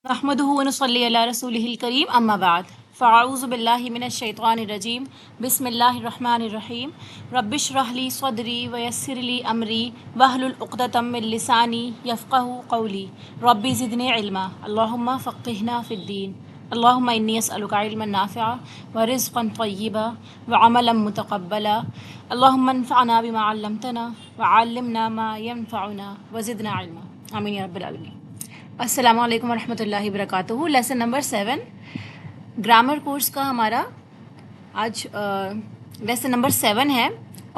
نحمدہ ونصلی علی رسولہ الکریم اما بعد فاعوذ باللہ من الشیطان الرجیم بسم اللہ الرحمن الرحیم رب اشرح لی صدری ویسر لی امری واحلل عقدۃ من لسانی یفقہوا قولی ربی زدنی علما اللہم فقہنا فی الدین اللہم انی اسألک علما نافعا ورزقا طیبا وعملا متقبلا اللہم انفعنا بما علمتنا وعلمنا ما ينفعنا وزدنا علما آمین یا رب العالمین۔ السلام علیکم ورحمۃ اللہ وبرکاتہ۔ لیسن نمبر 7 گرامر کورس کا ہمارا آج لیسن نمبر 7 ہے،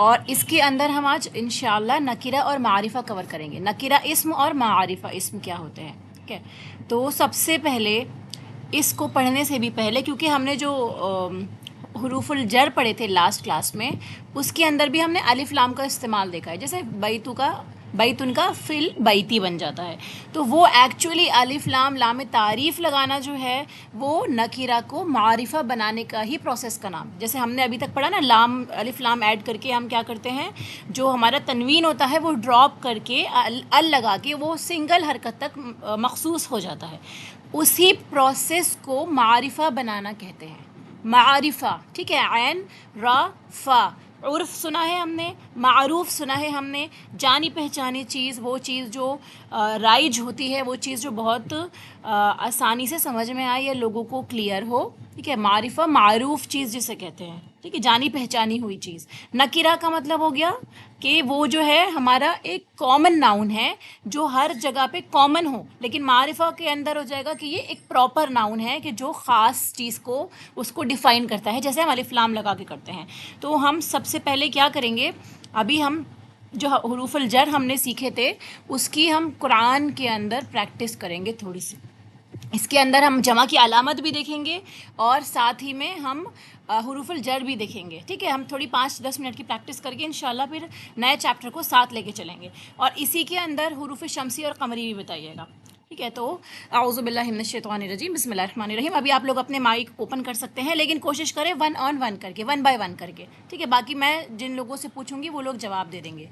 اور اس کے اندر ہم آج انشاءاللہ نکرہ اور معرفہ کور کریں گے۔ نکرہ اسم اور معرفہ اسم کیا ہوتے ہیں، ٹھیک ہے؟ تو سب سے پہلے اس کو پڑھنے سے بھی پہلے، کیونکہ ہم نے جو حروف الجر پڑھے تھے لاسٹ کلاس میں، اس کے اندر بھی ہم نے الف لام کا استعمال دیکھا ہے، جیسے بیتن کا فل بیتی بن جاتا ہے، تو وہ ایکچولی الف لام لام تعریف لگانا جو ہے وہ نکرہ کو معرفہ بنانے کا ہی پروسیس کا نام، جیسے ہم نے ابھی تک پڑھا نا، لام الف لام ایڈ کر کے ہم کیا کرتے ہیں، جو ہمارا تنوین ہوتا ہے وہ ڈراپ کر کے ال لگا کے وہ سنگل حرکت تک مخصوص ہو جاتا ہے، اسی پروسیس کو معرفہ بنانا کہتے ہیں۔ معرفہ، ٹھیک ہے، عین را فا، عرف سنا ہے ہم نے، معروف سنا ہے ہم نے، جانی پہچانی چیز، وہ چیز جو رائج ہوتی ہے، وہ چیز جو بہت آسانی سے سمجھ میں آئے یا لوگوں کو کلیئر ہو، ٹھیک ہے۔ معرفہ معروف چیز جسے کہتے ہیں، ٹھیک ہے، جانی پہچانی ہوئی چیز۔ نکرہ کا مطلب ہو گیا کہ وہ جو ہے ہمارا ایک کامن ناؤن ہے جو ہر جگہ پہ کامن ہو، لیکن معرفہ کے اندر ہو جائے گا کہ یہ ایک پراپر ناؤن ہے کہ جو خاص چیز کو اس کو ڈیفائن کرتا ہے، جیسے ہم الف لام لگا کے کرتے ہیں۔ تو ہم سب سے پہلے کیا کریں گے، ابھی ہم جو حروف الجر ہم نے سیکھے تھے اس کی ہم قرآن کے اندر پریکٹس کریں گے تھوڑی سی۔ اس کے اندر ہم جمع کی علامت بھی دیکھیں گے اور ساتھ ہی میں ہم حروف الجر بھی دیکھیں گے، ٹھیک ہے۔ ہم تھوڑی 5-10 منٹ کی پریکٹس کر کے انشاءاللہ پھر نئے چیپٹر کو ساتھ لے کے چلیں گے، اور اسی کے اندر حروف شمسی اور قمری بھی بتائیے گا، ٹھیک ہے۔ تو اعوذ باللہ من الشیطان الرجیم، بسم اللہ الرحمن الرحیم۔ ابھی آپ لوگ اپنے مائک اوپن کر سکتے ہیں، لیکن کوشش کریں 1 on 1 کر کے، 1 by 1 کر کے، ٹھیک ہے۔ باقی میں جن لوگوں سے پوچھوں گی وہ لوگ جواب دے دیں گے۔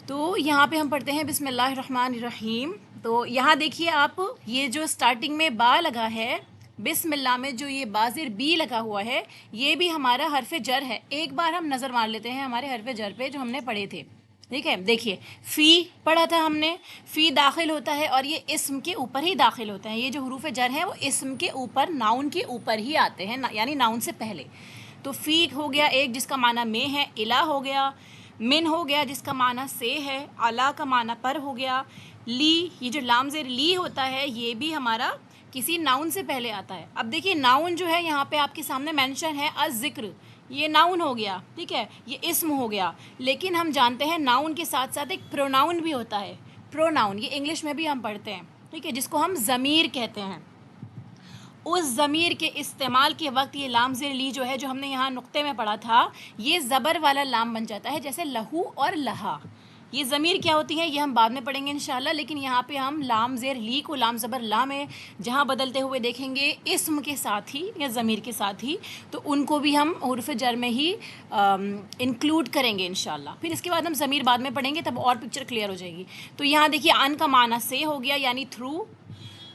تو یہاں پہ ہم پڑھتے ہیں بسم اللہ الرحمن الرحیم۔ تو یہاں دیکھیے آپ، یہ جو سٹارٹنگ میں با لگا ہے، بسم اللہ میں جو یہ بازر بی لگا ہوا ہے، یہ بھی ہمارا حرف جر ہے۔ ایک بار ہم نظر مار لیتے ہیں ہمارے حرف جر پہ جو ہم نے پڑھے تھے، ٹھیک ہے۔ دیکھیے فی پڑھا تھا ہم نے، فی داخل ہوتا ہے اور یہ اسم کے اوپر ہی داخل ہوتا ہے۔ یہ جو حروف جر ہیں وہ اسم کے اوپر، ناؤن کے اوپر ہی آتے ہیں، یعنی ناؤن سے پہلے۔ تو فی ہو گیا ایک جس کا معنی میں ہے، الہ ہو گیا، من ہو گیا جس کا معنی سے ہے، علا کا معنی پر ہو گیا، لی، یہ جو لام زیر لی ہوتا ہے یہ بھی ہمارا کسی ناؤن سے پہلے آتا ہے۔ اب دیکھیے ناؤن جو ہے یہاں پہ آپ کے سامنے مینشن ہے الذکر، یہ ناؤن ہو گیا، ٹھیک ہے، یہ اسم ہو گیا، لیکن ہم جانتے ہیں ناؤن کے ساتھ ساتھ ایک پروناؤن بھی ہوتا ہے۔ پروناؤن یہ انگلش میں بھی ہم پڑھتے ہیں، ٹھیک ہے، جس کو ہم ضمیر کہتے ہیں۔ اس ضمیر کے استعمال کے وقت یہ لام زیر لی جو ہے، جو ہم نے یہاں نقطے میں پڑھا تھا، یہ زبر والا لام بن جاتا ہے، جیسے لہو اور لہا۔ یہ ضمیر کیا ہوتی ہیں یہ ہم بعد میں پڑھیں گے انشاءاللہ، لیکن یہاں پہ ہم لام زیر لی کو لام زبر لا میں جہاں بدلتے ہوئے دیکھیں گے اسم کے ساتھ ہی یا ضمیر کے ساتھ ہی، تو ان کو بھی ہم حروف جر میں ہی انکلوڈ کریں گے انشاءاللہ۔ پھر اس کے بعد ہم ضمیر بعد میں پڑھیں گے، تب اور پکچر کلیئر ہو جائے گی۔ تو یہاں دیکھیے ان کا معنی سے ہو گیا، یعنی تھرو،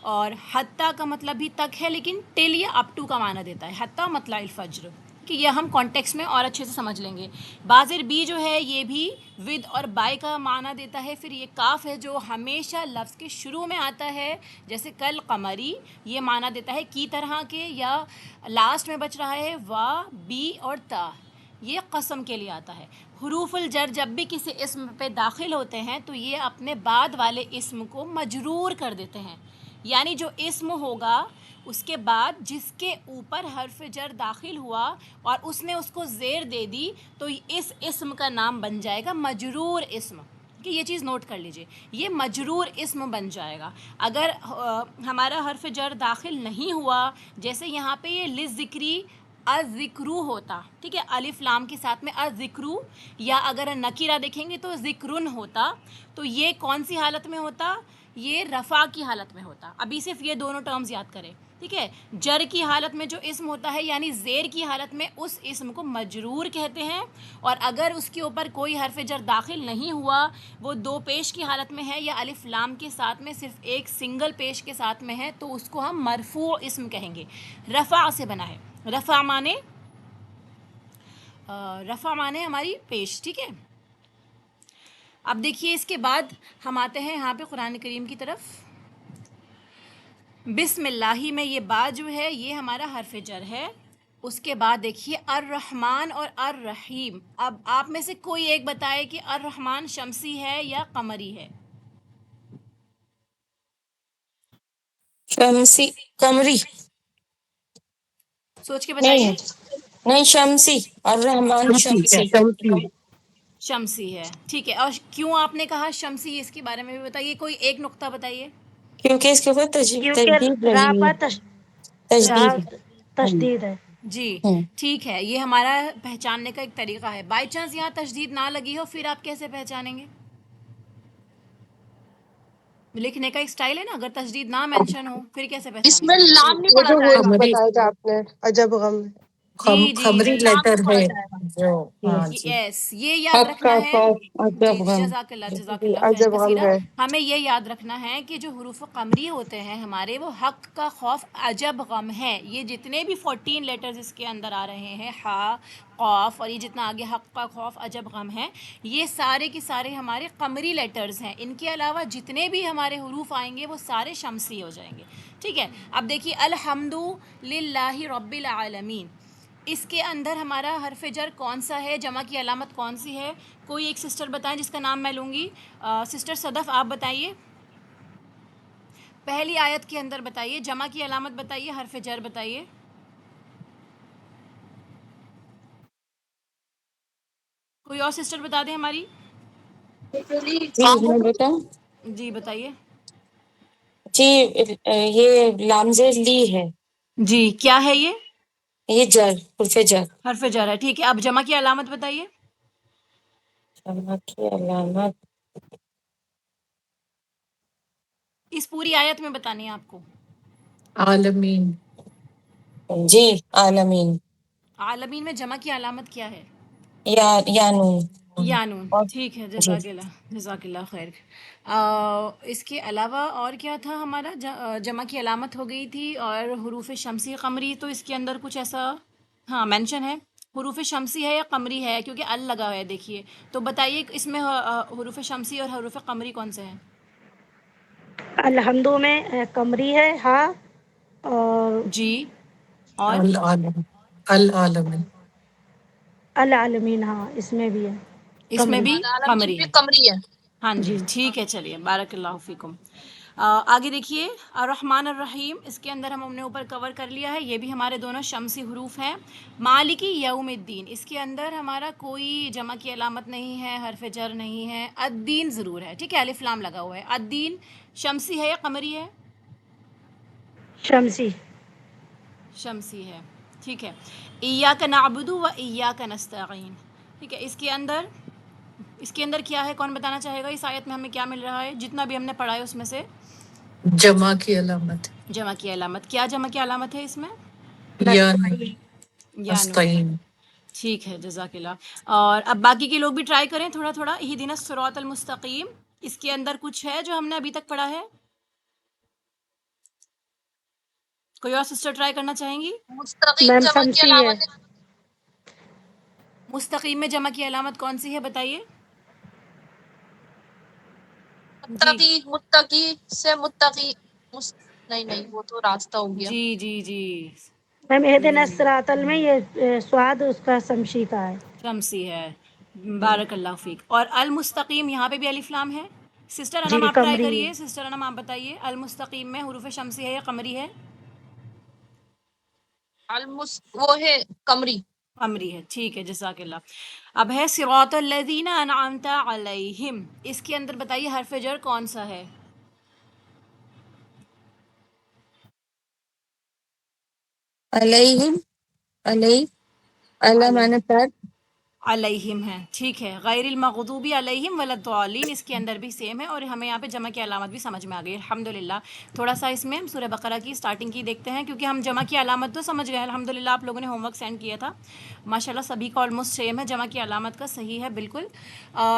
اور حتیٰ کا مطلب بھی تک ہے، لیکن ٹل یا اپ ٹو کا معنی دیتا ہے، حتیٰ مطلع الفجر، کہ یہ ہم کانٹیکس میں اور اچھے سے سمجھ لیں گے۔ بازر بی جو ہے یہ بھی ود اور بائی کا معنی دیتا ہے۔ پھر یہ کاف ہے جو ہمیشہ لفظ کے شروع میں آتا ہے، جیسے کل قمری، یہ معنی دیتا ہے کی طرح کے، یا لاسٹ میں بچ رہا ہے وا بی اور تا، یہ قسم کے لیے آتا ہے۔ حروف الجر جب بھی کسی اسم پہ داخل ہوتے ہیں تو یہ اپنے بعد والے اسم کو مجرور کر دیتے ہیں، یعنی جو اسم ہوگا اس کے بعد جس کے اوپر حرف جر داخل ہوا اور اس نے اس کو زیر دے دی تو اس اسم کا نام بن جائے گا مجرور اسم، کہ یہ چیز نوٹ کر لیجئے، یہ مجرور اسم بن جائے گا۔ اگر ہمارا حرف جر داخل نہیں ہوا، جیسے یہاں پہ یہ للذکری الذکرو ہوتا، ٹھیک ہے، الف لام کے ساتھ میں الذکرو، یا اگر نکیرہ دیکھیں گے تو ذکرن ہوتا، تو یہ کون سی حالت میں ہوتا، یہ رفع کی حالت میں ہوتا. ابھی صرف یہ دونوں ٹرمز یاد کریں. ٹھیک ہے. جر کی حالت میں جو اسم ہوتا ہے یعنی زیر کی حالت میں اس اسم کو مجرور کہتے ہیں, اور اگر اس کے اوپر کوئی حرف جر داخل نہیں ہوا, وہ دو پیش کی حالت میں ہے یا الف لام کے ساتھ میں صرف ایک سنگل پیش کے ساتھ میں ہے, تو اس کو ہم مرفوع اسم کہیں گے. رفع سے بنا ہے. رفع مانے ہماری پیش. ٹھیک ہے. اب دیکھیے اس کے بعد ہم آتے ہیں یہاں پہ قرآن کریم کی طرف. بسم اللہ میں یہ با جو ہے یہ ہمارا حرف جر ہے. اس کے بعد دیکھیے الرحمن اور الرحیم. اب آپ میں سے کوئی ایک بتائے کہ الرحمن شمسی ہے یا قمری ہے؟ شمسی. قمری. سوچ کے بتائیے. نہیں شمسی. الرحمن شمسی. شمسی ہے. ٹھیک ہے. اور کیوں آپ نے کہا شمسی, اس کے بارے میں بھی بتائیے. کوئی ایک نقطہ بتائیے. کیونکہ اس کے اوپر تجدید راہ رہی ہے. پر تجدید. تشدید ہے. جی ٹھیک ہے. یہ ہمارا پہچاننے کا ایک طریقہ ہے. بائی چانس یہاں تشدید نہ لگی ہو پھر آپ کیسے پہچانیں گے؟ لکھنے کا ایک سٹائل ہے نا. اگر تشدید نہ مینشن ہو پھر کیسے اس پہچانیں میں گے؟ لام نہیں وہ پڑھا جو جائے گا. حروف بتایا تھا آپ نے عجب غم. جی جی خبری جی. لام لیٹر نہیں پڑھا ہے جائے گا. جو. ہاں جی. یس, یہ یاد حق کا رکھنا ہے. خوف جی عجب غم. جزاک جی اللہ خیر عجب غم کثیرہ. ہے. ہمیں یہ یاد رکھنا ہے کہ جو حروف قمری ہوتے ہیں ہمارے, وہ حق کا خوف عجب غم ہے. یہ جتنے بھی 14 لیٹرز اس کے اندر آ رہے ہیں, ہا قاف اور یہ جتنا آگے حق کا خوف عجب غم ہے, یہ سارے کے سارے ہمارے قمری لیٹرز ہیں. ان کے علاوہ جتنے بھی ہمارے حروف آئیں گے وہ سارے شمسی ہو جائیں گے. ٹھیک ہے. اب دیکھیے الحمد للہ رب العالمین, اس کے اندر ہمارا حرف جر کون سا ہے, جمع کی علامت کون سی ہے؟ کوئی ایک سسٹر بتائیں جس کا نام میں لوں گی. سسٹر صدف آپ بتائیے. پہلی آیت کے اندر بتائیے, جمع کی علامت بتائیے, حرف جر بتائیے. کوئی اور سسٹر بتا دیں ہماری. جی میں بتاؤں. جی بتائیے. جی یہ لامزے لی ہے. جی کیا ہے یہ؟ یہ جر, حرف جر. حرف جر ہے. ٹھیک ہے. اب جمع کی علامت بتائیے. جمع کی علامت. اس پوری آیت میں بتانی ہے آپ کو. عالمین. جی عالمین. عالمین میں جمع کی علامت کیا ہے؟ یا نون. یانون. اور ٹھیک ہے. جی جزاک اللہ خیر. اس کے علاوہ اور کیا تھا ہمارا؟ جمع کی علامت ہو گئی تھی, اور حروف شمسی قمری, تو اس کے اندر کچھ ایسا ہاں مینشن ہے. حروف شمسی ہے یا قمری ہے, کیونکہ ال لگا ہوا ہے دیکھیے. تو بتائیے اس میں حروف شمسی اور حروف قمری کون سے ہیں؟ الحمد میں قمری ہے ہاں, اور جی. اور العالم. العالمین. العالمین ہاں اس میں بھی ہے اس میں قمری. بھی العالمین قمری بھی ہے. قمری ہے. ہاں جی جی ٹھیک ہے. چلیے بارک اللہ فیکم. آگے دیکھیے الرحمن الرحیم, اس کے اندر ہم نے اوپر کور کر لیا ہے. یہ بھی ہمارے دونوں شمسی حروف ہیں. مالکی یوم الدین, اس کے اندر ہمارا کوئی جمع کی علامت نہیں ہے, حرف جر نہیں ہے. الدین ضرور ہے. ٹھیک ہے. الف لام لگا ہوا ہے. الدین شمسی ہے یا قمری ہے؟ شمسی. شمسی ہے. ٹھیک ہے. ایاک نعبد و ایاک نستعین. ٹھیک ہے. اس کے اندر کیا ہے, کون بتانا چاہے گا؟ اس آیت میں ہمیں کیا مل رہا ہے جتنا بھی ہم نے پڑھا ہے اس میں سے؟ جمع کی علامت. جمع کی علامت. کیا جمع کی علامت ہے اس میں؟ یا یا نون. نستعین. ٹھیک ہے. جزاک اللہ. اور اب باقی کے لوگ بھی ٹرائی کریں تھوڑا تھوڑا. اہدنا الصراط المستقیم, اس کے اندر کچھ ہے جو ہم نے ابھی تک پڑھا ہے؟ کوئی اور سسٹر ٹرائی کرنا چاہیں گی؟ مستقیم میم جمع کی شمسی ہے. علامت ہے. مستقیم میں جمع کی علامت کون سی ہے بتائیے. جی متقی سے متقی نہیں وہ تو راستہ ہو گیا. جی جی جی. میم اہدنا الصراط میں یہ سواد اس کا شمسی کا ہے. شمسی ہے. بارک اللہ فیک. اور المستقیم یہاں پہ بھی الف لام ہے. سسٹر جی انم آپ ٹرائی قمری ہے. کریے. سسٹر انم آپ بتائیے المستقیم میں حروف شمسی ہے یا قمری ہے؟ وہ ہے قمری. قمری ہے. ٹھیک ہے. جزاک اللہ. اب ہے صراط الذین انعمت علیہم, اس کے اندر بتائیے حرف جر کون سا ہے؟ علیہم. علیہ. اللہ علیہ. مانے پر. علیہم ہے، ٹھیک ہے، غیر المغضوبی علیہم ولادالین اس کے اندر بھی سیم ہے، اور ہمیں یہاں پہ جمع کی علامت بھی سمجھ میں آ گئی الحمدللہ۔ تھوڑا سا اس میں ہم سورہ بقرہ کی اسٹارٹنگ کی دیکھتے ہیں، کیونکہ ہم جمع کی علامت تو سمجھ گئے الحمدللہ، آپ لوگوں نے ہوم ورک سینڈ کیا تھا ماشاءاللہ، سبھی کا آلموسٹ سیم ہے، جمع کی علامت کا صحیح ہے بالکل۔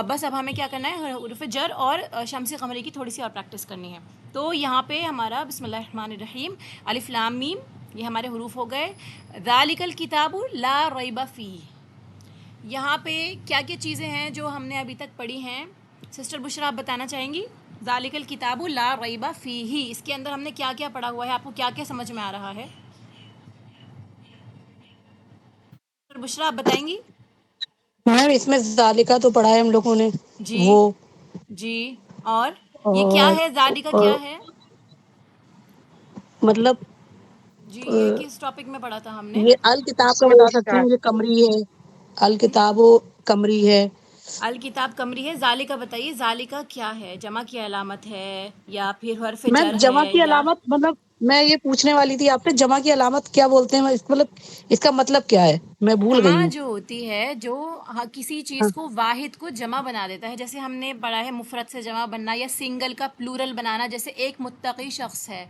بس اب ہمیں کیا کرنا ہے، حروف جر اور شمسی قمری کی تھوڑی سی اور پریکٹس کرنی ہے۔ تو یہاں پہ ہمارا بسم اللہ الرحمن الرحیم، الف لام میم، یہ ہمارے حروف ہو گئے۔ ذالک الکتاب لا ریب فیہ، یہاں پہ کیا کیا چیزیں ہیں جو ہم نے ابھی تک پڑھی ہیں؟ سسٹر بشرا آپ بتانا چاہیں گی؟ ذالک الکتاب لا ریب فیہ، اس کے اندر ہم نے کیا کیا پڑھا ہوا ہے، آپ کو کیا کیا سمجھ میں آ رہا ہے؟ سسٹر بشرا آپ بتائیں گی؟ میم اس میں ذالکہ تو پڑھا ہے ہم لوگوں نے، جی وہ جی، اور یہ کیا اور ہے، ذالکہ اور کیا ہے؟ مطلب جی آ، یہ کس ٹاپک میں پڑھا تھا ہم نے؟ یہ الکتاب کا بتا سکتی ہوں، یہ قمری ہے، الکتاب و قمری ہے۔ الکتاب قمری ہے، ذالکہ بتائیے ذالکہ کیا ہے، جمع کی علامت ہے یا پھر حرف میم جر جمع ہے کی یا علامت مطلب میں یہ پوچھنے والی تھی آپ سے، جمع کی علامت کیا بولتے ہیں، مطلب اس کا مطلب کیا ہے، میں بھول جمع گئی ہوں۔ جو ہوتی ہے، جو کسی ہاں چیز کو واحد کو جمع بنا دیتا ہے، جیسے ہم نے پڑھا ہے مفرد سے جمع بننا یا سنگل کا پلورل بنانا، جیسے ایک متقی شخص ہے،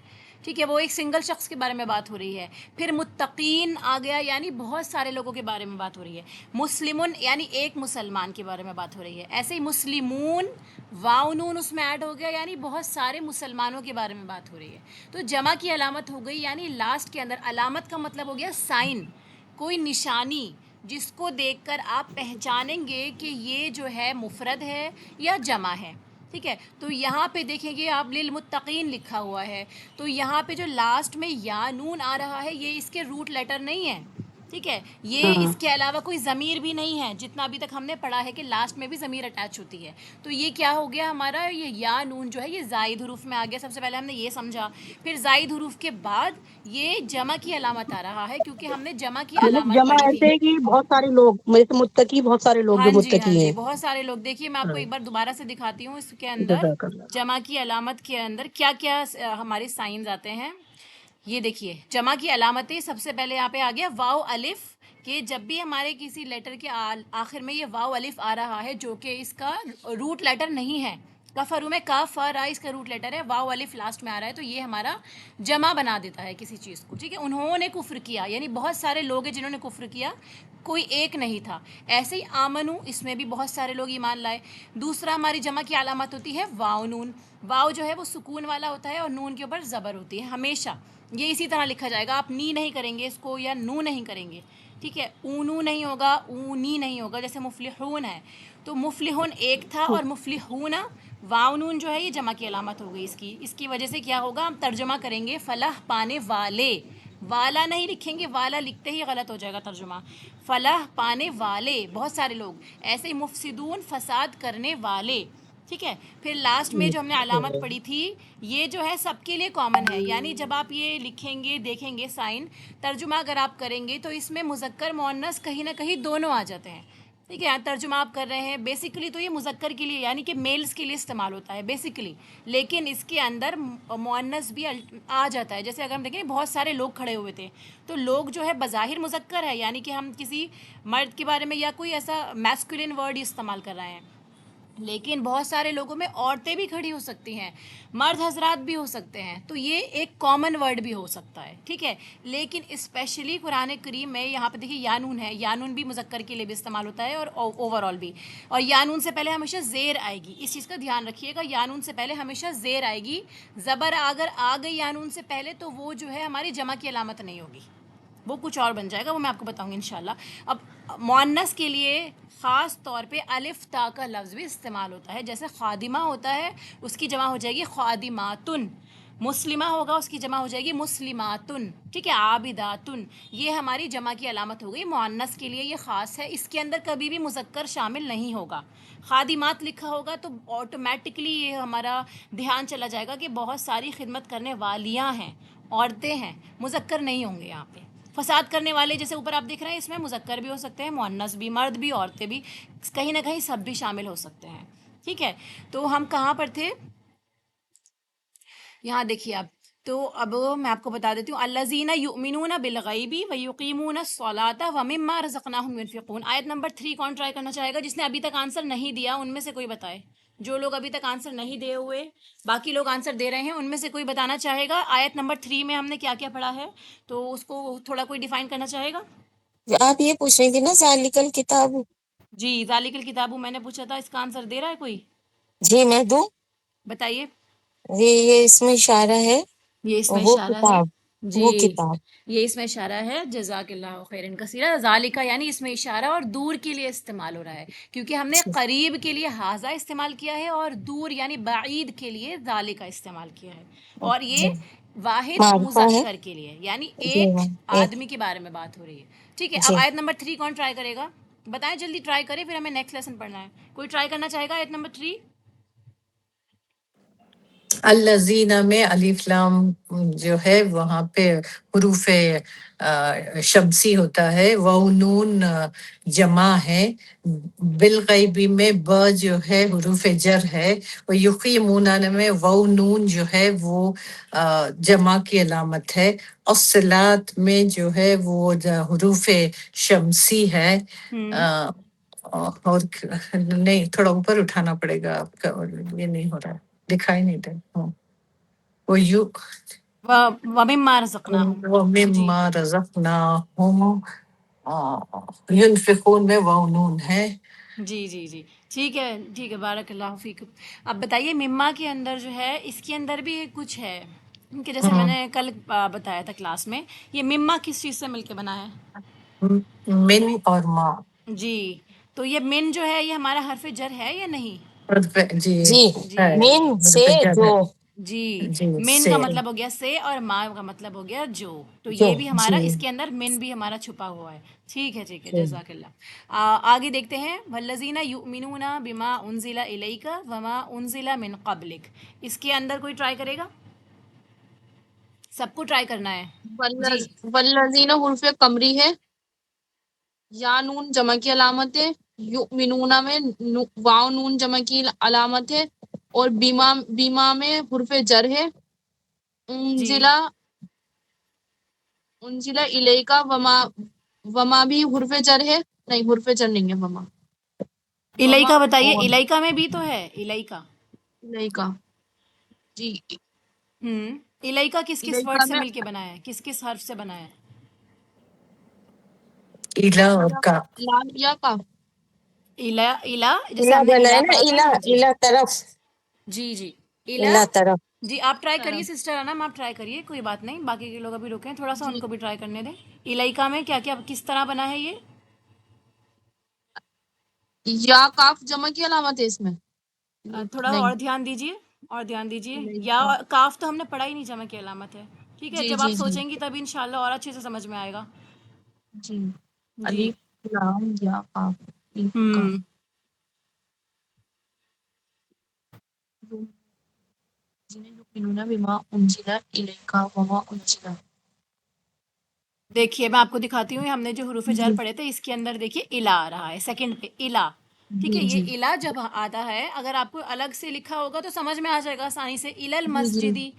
ٹھیک ہے، وہ ایک سنگل شخص کے بارے میں بات ہو رہی ہے۔ پھر متقین آ گیا، یعنی بہت سارے لوگوں کے بارے میں بات ہو رہی ہے۔ مسلمون یعنی ایک مسلمان کے بارے میں بات ہو رہی ہے۔ ایسے ہی مسلمون، واو نون اس میں ایڈ ہو گیا، یعنی بہت سارے مسلمانوں کے بارے میں بات ہو رہی ہے۔ تو جمع کی علامت ہو گئی، یعنی لاسٹ کے اندر علامت کا مطلب ہو گیا سائن، کوئی نشانی جس کو دیکھ کر آپ پہچانیں گے کہ یہ جو ہے مفرد ہے یا جمع ہے، ٹھیک ہے۔ تو یہاں پہ دیکھیں گے آپ للمتقین لکھا ہوا ہے، تو یہاں پہ جو لاسٹ میں یا نون آ رہا ہے، یہ اس کے روٹ لیٹر نہیں ہے، ٹھیک ہے، یہ ہاں اس کے علاوہ کوئی ضمیر بھی نہیں ہے، جتنا ابھی تک ہم نے پڑھا ہے کہ لاسٹ میں بھی ضمیر اٹیچ ہوتی ہے۔ تو یہ کیا ہو گیا ہمارا، یہ یا نون جو ہے یہ زائد حروف میں آ گیا، سب سے پہلے ہم نے یہ سمجھا۔ پھر زائد حروف کے بعد یہ جمع کی علامت آ رہا ہے، کیونکہ ہم نے جمع کی مطلب علامت جمع پڑھی تھی۔ ایسے ہے کہ بہت سارے لوگ، جیسے متقی بہت سارے لوگ ہاں جو جی ہاں متقی جی، ہیں۔ بہت سارے لوگ، دیکھیے میں آپ کو ہاں ایک بار دوبارہ سے دکھاتی ہوں، اس کے اندر جزاک اللہ۔ جمع کی علامت کے اندر کیا کیا ہمارے سائنز آتے ہیں۔ یہ دیکھیے جمع کی علامتیں، سب سے پہلے یہاں پہ آ گیا واو الف، کہ جب بھی ہمارے کسی لیٹر کے آخر میں یہ واو الف آ رہا ہے جو کہ اس کا روٹ لیٹر نہیں ہے، کفرو میں کاف را اس کا روٹ لیٹر ہے، واو الف لاسٹ میں آ رہا ہے، تو یہ ہمارا جمع بنا دیتا ہے کسی چیز کو، ٹھیک ہے۔ انہوں نے کفر کیا، یعنی بہت سارے لوگ ہیں جنہوں نے کفر کیا، کوئی ایک نہیں تھا۔ ایسے ہی آمنو، اس میں بھی بہت سارے لوگ ایمان لائے۔ دوسرا ہماری جمع کی علامت ہوتی ہے واو نون، واو جو ہے وہ سکون والا ہوتا ہے اور نون کے اوپر زبر ہوتی ہے ہمیشہ، یہ اسی طرح لکھا جائے گا، آپ نی نہیں کریں گے اس کو یا نو نہیں کریں گے، ٹھیک ہے، اونو نہیں ہوگا، اونی نہیں ہوگا، جیسے مفلحون ہے، تو مفلحون ایک تھا اور مفلحون واو نون جو ہے یہ جمع کی علامت ہو گئی اس کی وجہ سے کیا ہوگا، ہم ترجمہ کریں گے فلاح پانے والے، والا نہیں لکھیں گے، والا لکھتے ہی غلط ہو جائے گا ترجمہ، فلاح پانے والے بہت سارے لوگ، ایسے ہی مفسدون فساد کرنے والے، ٹھیک ہے۔ پھر لاسٹ میں جو ہم نے علامت پڑھی تھی، یہ جو ہے سب کے لیے کامن ہے، یعنی جب آپ یہ لکھیں گے دیکھیں گے سائن، ترجمہ اگر آپ کریں گے تو اس میں مذکر مؤنث کہیں نہ کہیں دونوں آ جاتے ہیں، ٹھیک ہے۔ ترجمہ آپ کر رہے ہیں، بیسیکلی تو یہ مذکر کے لیے یعنی کہ میلز کے لیے استعمال ہوتا ہے بیسیکلی، لیکن اس کے اندر مؤنث بھی آ جاتا ہے، جیسے اگر ہم دیکھیں بہت سارے لوگ کھڑے ہوئے تھے، تو لوگ جو ہے بظاہر مذکر ہے، یعنی کہ ہم کسی مرد کے بارے میں یا کوئی ایسا میسکولن ورڈ استعمال کر رہے ہیں، لیکن بہت سارے لوگوں میں عورتیں بھی کھڑی ہو سکتی ہیں، مرد حضرات بھی ہو سکتے ہیں، تو یہ ایک کامن ورڈ بھی ہو سکتا ہے، ٹھیک ہے۔ لیکن اسپیشلی قرآن کریم میں یہاں پہ دیکھیے یانون ہے، یانون بھی مذکر کے لیے بھی استعمال ہوتا ہے اور اوور آل بھی، اور یانون سے پہلے ہمیشہ زیر آئے گی، اس چیز کا دھیان رکھیے گا، یانون سے پہلے ہمیشہ زیر آئے گی، زبر اگر آ گئی یانون سے پہلے تو وہ جو ہے ہماری جمع کی علامت نہیں ہوگی، وہ کچھ اور بن جائے گا، وہ میں آپ کو بتاؤں گی انشاءاللہ۔ اب مؤنث کے لیے خاص طور پہ الف تا کا لفظ بھی استعمال ہوتا ہے، جیسے خادمہ ہوتا ہے اس کی جمع ہو جائے گی خادماتن، مسلمہ ہوگا اس کی جمع ہو جائے گی مسلماتن، ٹھیک ہے، عابداتن، یہ ہماری جمع کی علامت ہو گئی، مؤنث کے لیے یہ خاص ہے، اس کے اندر کبھی بھی مذکر شامل نہیں ہوگا، خادمات لکھا ہوگا تو آٹومیٹکلی یہ ہمارا دھیان چلا جائے گا کہ بہت ساری خدمت کرنے والیاں ہیں، عورتیں ہیں، مذکر نہیں ہوں گے یہاں پہ۔ فساد کرنے والے جیسے اوپر آپ دیکھ رہے ہیں، اس میں مذکر بھی ہو سکتے ہیں، مؤنث بھی، مرد بھی، عورتیں بھی، کہیں نہ کہیں سب بھی شامل ہو سکتے ہیں، ٹھیک ہے۔ تو ہم کہاں پر تھے، یہاں دیکھیے آپ، تو اب میں آپ کو بتا دیتی ہوں، الذین یؤمنون بالغیب ویقیمون الصلاۃ ومما رزقناہم ینفقون. آیت نمبر 3 کون ٹرائی کرنا چاہے گا؟ جس نے ابھی تک آنسر نہیں دیا ان میں سے کوئی بتائے. جو لوگ ابھی تک آنسر نہیں دے ہوئے، باقی لوگ آنسر دے رہے ہیں، ان میں سے کوئی بتانا چاہے گا آیت نمبر 3 میں ہم نے کیا کیا پڑھا ہے؟ تو اس کو تھوڑا کوئی ڈیفائن کرنا چاہے گا؟ آپ یہ پوچھ رہی تھی نا ذالک الکتاب؟ جی، ذالک الکتاب میں نے پوچھا تھا، اس کا آنسر دے رہا ہے کوئی؟ جی میں دوں. بتائیے. یہ اس میں اشارہ ہے، یہ اس میں وہ اشارہ ہے. کتاب، وہ جی، کتاب. یہ اس میں اشارہ ہے. جزاک اللہ خیرن کثیرا. ذالکہ یعنی اس میں اشارہ اور دور کے لیے استعمال ہو رہا ہے، کیونکہ ہم نے قریب کے لیے حاذا استعمال کیا ہے اور دور یعنی بعید کے لیے ذالکہ استعمال کیا ہے. اور یہ جی واحد معرفہ ہے. مذکر کے لیے یعنی جی ایک ایک. آدمی کے بارے میں بات ہو رہی ہے. ٹھیک ہے، اب جی آیت نمبر 3 کون ٹرائی کرے گا؟ بتائیں جلدی ٹرائی کریں، پھر ہمیں نیکسٹ لیسن پڑھنا ہے. کوئی ٹرائی کرنا چاہے گا آیت نمبر 3؟ الذین میں الف لام جو ہے وہاں پہ حروف شمسی ہوتا ہے، واو نون جمع ہے، بالغیبی میں ب جو ہے حروف جر ہے، اور یقیمون میں واو نون جو ہے وہ جمع کی علامت ہے، الصلاۃ میں جو ہے وہ حروف شمسی ہے. اور نہیں، تھوڑا اوپر اٹھانا پڑے گا آپ کا، اور یہ نہیں ہو رہا ہے، دکھائی نہیں دے. وہ یو وَمِمَّا رَزَقْنَاهُمْ. جی وَمِمَّا رَزَقْنَاهُمْ ينفقون میں واو نون ہے. جی جی جی، ٹھیک ہے ٹھیک ہے، بارک اللہ فیکم. اب بتائیے مما کے اندر جو ہے، اس کے اندر بھی کچھ ہے کہ جیسے میں نے کل بتایا تھا کلاس میں، یہ مما کس چیز سے مل کے بنا ہے؟ من اور ما. جی، تو یہ من جو ہے یہ ہمارا حرف جر ہے یا نہیں؟ جی جی جی ہے، مین سے حرف جر جو. ہے. جی، جی من سے کا مطلب ہو گیا سے اور ما کا مطلب ہو گیا جو. تو جو یہ بھی ہمارا، جی اس کے اندر من بھی ہمارا چھپا ہوا ہے. ٹھیک ہے ٹھیک ہے، جی. جزاک اللہ. آگے دیکھتے ہیں، والذین یؤمنون بما انزل الیک وما انزل من قبلک. اس کے اندر کوئی ٹرائی کرے گا؟ سب کو ٹرائی کرنا ہے. جی والذین حرف قمری ہے، یا نون جمع کی علامت ہے، یؤمنون میں واو نون جمع کی علامت ہے، اور بیما میں حرف جر ہے، جی، انزلہ الیکا وما بھی حرف جر ہے. نہیں، حرف جر نہیں ہے وما. وما الیکا بتائیے، اور الیکا میں بھی تو ہے الیکا. الیکا. جی، الیکا کس کس ورڈ الیکا سے میں مل کے بنا ہے؟ کس کس حرف سے بنا ہے؟ الا اور کا. لام یا کاف. الا جیسے الا ہم نے بنا الا ہے نا، پڑھا تھا الا نا. جی الا طرف، جی جی، الا. الا طرف. جی آپ ٹرائی کریے طرف. سسٹر انم، آپ ٹرائی کریے، کوئی بات نہیں، باقی کے لوگ ابھی رکیں، تھوڑا سا ان جی، کو بھی ٹرائی کرنے دیں. الیکا میں کیا کیا کس طرح بنا ہے یہ؟ یا کاف جمع کی علامت ہے اس میں. تھوڑا نہیں، اور دھیان دیجیے، اور دھیان دیجیے. یا الیکا. کاف تو ہم نے پڑھا ہی نہیں، جمع کی علامت ہے. ٹھیک ہے، جی جب آپ جی جی سوچیں گی تب انشاءاللہ اور اچھے سے سمجھ میں آئے گا. جی، جی الف لام یا کاف. الیکا. ہوں یؤمنون بما انزل الیکا وما انزل. دیکھیے میں آپ کو دکھاتی ہوں، ہم نے جو حروف جر جی پڑھے تھے اس کے اندر دیکھیے الا آ رہا ہے سیکنڈ پہ، الا. ٹھیک جی ہے، جی یہ الا جب آتا ہے، اگر آپ کو الگ سے لکھا ہوگا تو سمجھ میں آ جائے گا آسانی سے، الا جی جی المسجدی.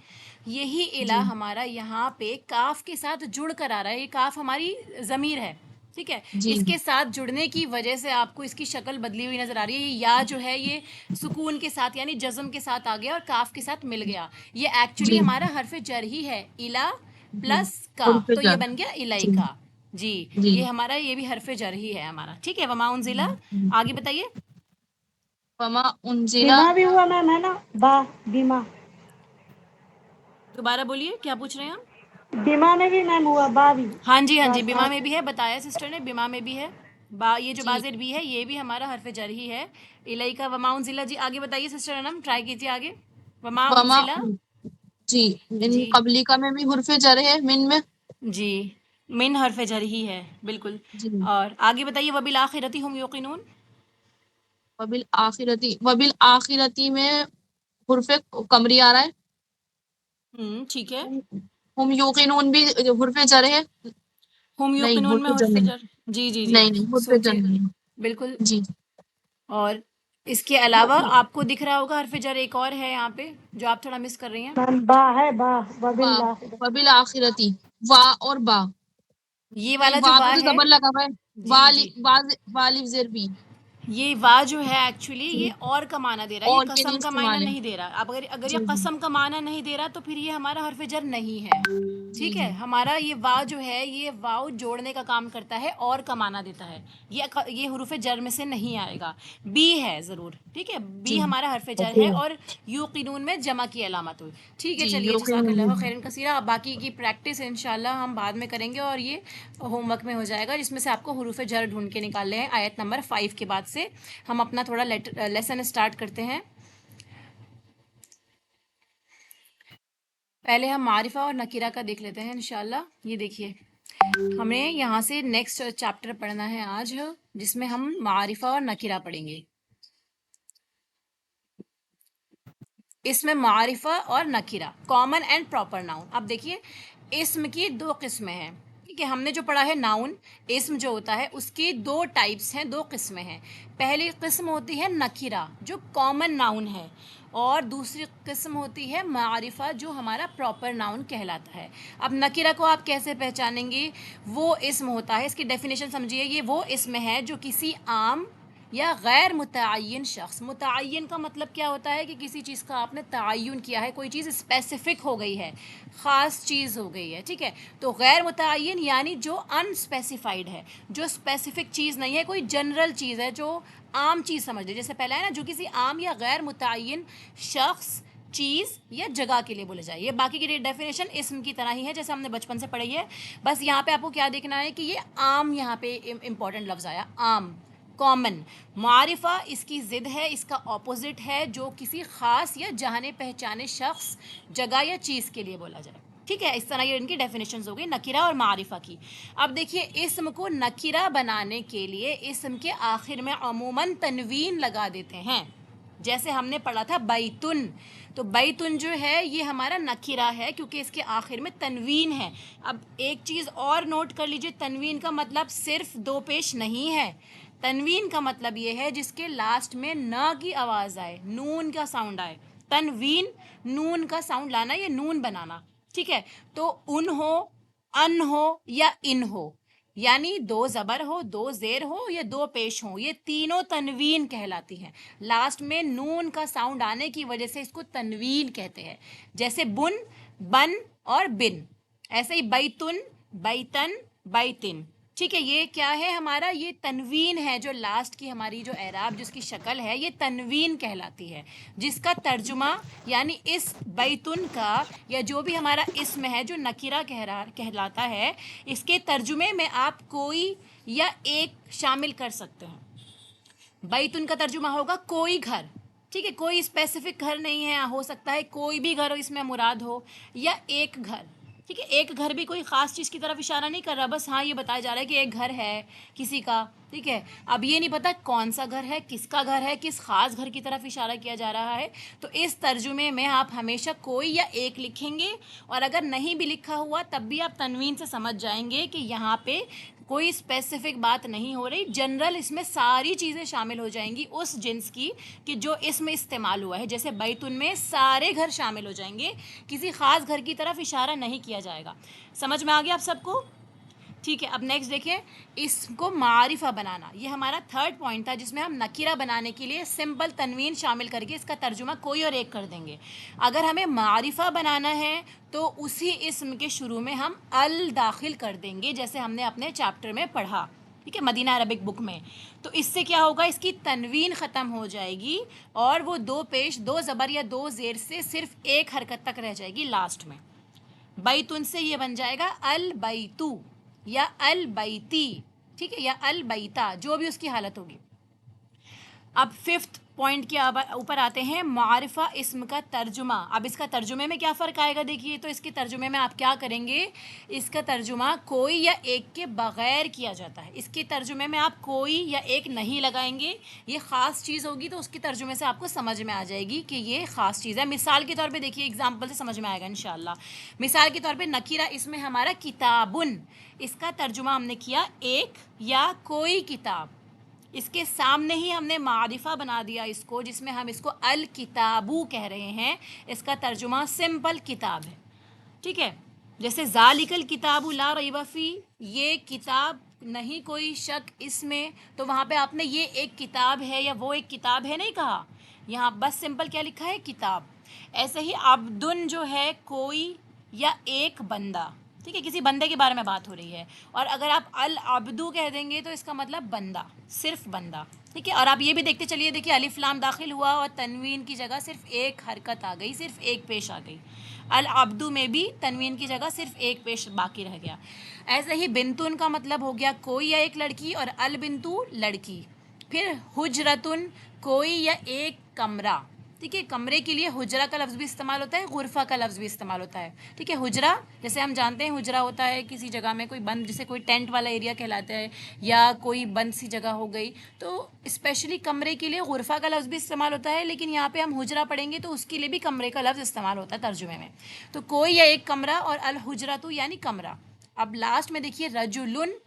یہی الا جی ہمارا یہاں پہ کاف کے ساتھ جڑ کر آ رہا ہے. یہ کاف ہماری ضمیر ہے، ٹھیک ہے، جی اس کے ساتھ جڑنے کی وجہ سے آپ کو اس کی شکل بدلی ہوئی نظر آ رہی ہے. یہ یا جو ہے یہ سکون کے ساتھ یعنی جزم کے ساتھ آ گیا اور کاف کے ساتھ مل گیا. یہ ایکچولی جی ہمارا حرف جر ہی ہے، الا جی. پلس کاف، حرف تو یہ جر. بن گیا جی الیکا. جی، جی یہ ہمارا یہ بھی حرف جر ہی ہے ہمارا. ٹھیک ہے، وما انزلہ. جی. آگے بتائیے. وما انزل. بیما بھی ہوا میم، ہے نا، با بیما. دوبارہ بولیے، کیا پوچھ رہے ہیں آپ؟ بیما میں بھی میم ہوا، با بھی. ہاں جی ہاں با جی، بیما ساتھ میں بھی ہے، بتایا سسٹر نے، بیما میں بھی ہے. با یہ جو جی، بازر بھی ہے یہ بھی ہمارا حرف جر ہی ہے. الیکا وما انزلہ. جی آگے بتائیے سسٹر انم، ٹرائی کیجیے آگے. وما وما انزلہ. جی، من جی قبلیکا میں بھی حرف جر ہے، من میں. جی، من حرف جر ہی ہے بالکل. جی، اور آگے بتائیے، وبالآخرۃ هم یوقنون. وبالآخرتی میں حرف قمری آ رہا ہے. ٹھیک ہے. ہم یوقنون بھی حرف جر ہے. ہم نہیں، یوقنون حرف میں جر حرف نہیں. جر. جی جی جی، نہیں نہیں، حرف جر سوچے نہیں ہے. بالکل. جی، اور اس کے علاوہ آپ کو دکھ رہا ہوگا حرف جر ایک اور ہے یہاں پہ جو آپ تھوڑا مس کر رہی ہیں. میم با ہے، با با وبالآخرۃ. وبالآخرتی، وا اور با. یہ نہیں، والا جو وا وا پہ تو ہے، زبر لگا ہوا ہے. جی جی، والف زیر بی. یہ وا جو ہے ایکچولی یہ اور کا معنی دے رہا ہے، یہ اور کے لیے قسم کا معنی استعمال ہے. نہیں دے رہا. اب اگر یہ جی جی قسم کا معنی نہیں دے رہا تو پھر یہ ہمارا حرف جر نہیں ہے. جی ٹھیک ہے، جی ہمارا یہ وا جو ہے یہ واؤ جوڑنے کا کام کرتا ہے اور کا معنی دیتا ہے. یہ حروف جر میں سے نہیں آئے گا. بی ہے ضرور، ٹھیک ہے، بی جی. ہمارا حرف جر اوکے. ہے اور یوقنون میں جمع کی علامت ہوئی. ٹھیک ہے، جی چلیے، جزاک یوقینون. اللہ خیرن کثیرہ. اب باقی کی پریکٹس انشاءاللہ ہم بعد میں کریں گے اور یہ ہوم ورک میں ہو جائے گا، جس میں سے آپ کو حروف جر ڈھونڈ کے نکالنے ہیں. آیت نمبر 5 کے بعد سے ہم اپنا تھوڑا لیسن اسٹارٹ کرتے ہیں. پہلے ہم معرفہ اور نکیرہ کا دیکھ لیتے ہیں انشاءاللہ. یہ دیکھیے، ہمیں یہاں سے نیکسٹ چیپٹر پڑھنا ہے آج، جس میں ہم معرفہ اور نکیرہ پڑھیں گے. اس میں معرفہ اور نکیرہ، کامن اینڈ پراپر ناؤن. اب دیکھیے، اسم کی دو قسمیں ہیں. ٹھیک ہے، ہم نے جو پڑھا ہے ناؤن، اسم جو ہوتا ہے اس کی دو ٹائپس ہیں، دو قسمیں ہیں. پہلی قسم ہوتی ہے نکیرہ جو کامن ناؤن ہے، اور دوسری قسم ہوتی ہے معرفہ جو ہمارا پراپر ناؤن کہلاتا ہے. اب نکیرہ کو آپ کیسے پہچانیں گے؟ وہ اسم ہوتا ہے، اس کی ڈیفینیشن سمجھیے، یہ وہ اسم ہے جو کسی عام یا غیر متعین شخص، متعین کا مطلب کیا ہوتا ہے کہ کسی چیز کا آپ نے تعین کیا ہے، کوئی چیز اسپیسیفک ہو گئی ہے، خاص چیز ہو گئی ہے. ٹھیک ہے، تو غیر متعین یعنی جو ان اسپیسیفائڈ ہے، جو اسپیسیفک چیز نہیں ہے، کوئی جنرل چیز ہے جو عام چیز سمجھ لے. جیسے پہلا ہے نا، جو کسی عام یا غیر متعین شخص، چیز یا جگہ کے لیے بولے جائے. یہ باقی کی ڈیفینیشن اسم کی طرح ہی ہے جیسے ہم نے بچپن سے پڑھی ہے. بس یہاں پہ آپ کو کیا دیکھنا ہے کہ یہ عام، یہاں پہ امپورٹنٹ لفظ آیا، عام، کامن. معرفہ اس کی ضد ہے، اس کا اپوزٹ ہے، جو کسی خاص یا جانے پہچانے شخص، جگہ یا چیز کے لیے بولا جائے. ٹھیک ہے، اس طرح یہ ان کی ڈیفینیشنز ہو گئی نکیرہ اور معرفہ کی. اب دیکھیے، اسم کو نکیرہ بنانے کے لیے اسم کے آخر میں عموماً تنوین لگا دیتے ہیں. جیسے ہم نے پڑھا تھا بیتن، تو بیتن جو ہے یہ ہمارا نکیرہ ہے کیونکہ اس کے آخر میں تنوین ہے. اب ایک چیز اور نوٹ کر لیجئے، تنوین کا مطلب صرف دو پیش نہیں ہے. تنوین کا مطلب یہ ہے جس کے لاسٹ میں ن کی آواز آئے، نون کا ساؤنڈ آئے. تنوین، نون کا ساؤنڈ لانا، یہ نون بنانا. ٹھیک ہے، تو ان ہو، ان ہو یا ان ہو، یعنی دو زبر ہو، دو زیر ہو یا دو پیش ہوں، یہ تینوں تنوین کہلاتی ہیں. لاسٹ میں نون کا ساؤنڈ آنے کی وجہ سے اس کو تنوین کہتے ہیں. جیسے بن، بن اور بن. ایسے ہی بیتن، بیتن، بیتن. ٹھیک ہے، یہ کیا ہے ہمارا؟ یہ تنوین ہے، جو لاسٹ کی ہماری جو اعراب جس کی شکل ہے یہ تنوین کہلاتی ہے، جس کا ترجمہ یعنی اس بیتن کا یا جو بھی ہمارا اسم ہے جو نکیرہ کہلاتا ہے، اس کے ترجمے میں آپ کوئی یا ایک شامل کر سکتے ہیں. بیتن کا ترجمہ ہوگا کوئی گھر. ٹھیک ہے، کوئی اسپیسیفک گھر نہیں ہے، ہو سکتا ہے کوئی بھی گھر ہو اس میں مراد ہو، یا ایک گھر. ٹھیک ہے، ایک گھر بھی کوئی خاص چیز کی طرف اشارہ نہیں کر رہا، بس ہاں یہ بتایا جا رہا ہے کہ ایک گھر ہے کسی کا. ٹھیک ہے، اب یہ نہیں پتا کون سا گھر ہے، کس کا گھر ہے، کس خاص گھر کی طرف اشارہ کیا جا رہا ہے. تو اس ترجمے میں آپ ہمیشہ کوئی یا ایک لکھیں گے، اور اگر نہیں بھی لکھا ہوا تب بھی آپ تنوین سے سمجھ جائیں گے کہ یہاں پہ کوئی اسپیسیفک بات نہیں ہو رہی، جنرل اس میں ساری چیزیں شامل ہو جائیں گی اس جنس کی کہ جو اس میں استعمال ہوا ہے. جیسے بیتن میں سارے گھر شامل ہو جائیں گے، کسی خاص گھر کی طرف اشارہ نہیں کیا جائے گا. سمجھ میں آ گیا آپ سب کو؟ ٹھیک ہے، اب نیکسٹ دیکھیں، اس کو معرفہ بنانا، یہ ہمارا تھرڈ پوائنٹ تھا جس میں ہم نکیرہ بنانے کے لیے سمپل تنوین شامل کر کے اس کا ترجمہ کوئی اور ایک کر دیں گے. اگر ہمیں معرفہ بنانا ہے تو اسی اسم کے شروع میں ہم ال داخل کر دیں گے، جیسے ہم نے اپنے چیپٹر میں پڑھا. ٹھیک ہے، مدینہ عربک بک میں. تو اس سے کیا ہوگا؟ اس کی تنوین ختم ہو جائے گی اور وہ دو پیش، دو زبر یا دو زیر سے صرف ایک حرکت تک رہ جائے گی لاسٹ میں. بیتن سے یہ بن جائے گا البیتو یا البیتی. ٹھیک ہے، یا البیتا، جو بھی اس کی حالت ہوگی. اب ففتھ پوائنٹ کے اوپر آتے ہیں، معرفہ اسم کا ترجمہ. اب اس کا ترجمے میں کیا فرق آئے گا دیکھیے. تو اس کے ترجمے میں آپ کیا کریں گے؟ اس کا ترجمہ کوئی یا ایک کے بغیر کیا جاتا ہے. اس کے ترجمے میں آپ کوئی یا ایک نہیں لگائیں گے. یہ خاص چیز ہوگی تو اس کے ترجمے سے آپ کو سمجھ میں آ جائے گی کہ یہ خاص چیز ہے. مثال کے طور پہ دیکھیے، اگزامپل سے سمجھ میں آئے گا انشاءاللہ. مثال کے طور پہ نکیرہ اس میں ہمارا کتابن، اس کا ترجمہ ہم نے کیا ایک یا کوئی کتاب. اس کے سامنے ہی ہم نے معرفہ بنا دیا اس کو، جس میں ہم اس کو الکتابو کہہ رہے ہیں. اس کا ترجمہ سمپل کتاب ہے. ٹھیک ہے، جیسے ذالک الکتاب لا ریب فی، یہ کتاب نہیں کوئی شک اس میں، تو وہاں پہ آپ نے یہ ایک کتاب ہے یا وہ ایک کتاب ہے نہیں کہا، یہاں بس سمپل کیا لکھا ہے؟ کتاب. ایسے ہی عبدن جو ہے کوئی یا ایک بندہ. ٹھیک ہے، کسی بندے کے بارے میں بات ہو رہی ہے، اور اگر آپ العبدو کہہ دیں گے تو اس کا مطلب بندہ، صرف بندہ. ٹھیک ہے، اور آپ یہ بھی دیکھتے چلیے، دیکھیے الف لام داخل ہوا اور تنوین کی جگہ صرف ایک حرکت آ گئی، صرف ایک پیش آ گئی. العبدو میں بھی تنوین کی جگہ صرف ایک پیش باقی رہ گیا. ایسے ہی بنتن کا مطلب ہو گیا کوئی یا ایک لڑکی، اور البنتو لڑکی. پھر حجرتن کوئی یا ایک کمرہ. ٹھیک ہے، کمرے کے لیے حجرہ کا لفظ بھی استعمال ہوتا ہے، غرفہ کا لفظ بھی استعمال ہوتا ہے. ٹھیک ہے، حجرہ جیسے ہم جانتے ہیں حجرہ ہوتا ہے کسی جگہ میں کوئی بند، جیسے کوئی ٹینٹ والا ایریا کہلاتا ہے یا کوئی بند سی جگہ ہو گئی، تو اسپیشلی کمرے کے لیے غرفہ کا لفظ بھی استعمال ہوتا ہے، لیکن یہاں پہ ہم حجرہ پڑھیں گے تو اس کے لیے بھی کمرے کا لفظ استعمال ہوتا ہے ترجمے میں. تو کوئی یا ایک کمرہ، اور الحجرتو یعنی کمرہ. اب لاسٹ میں دیکھیے رجلن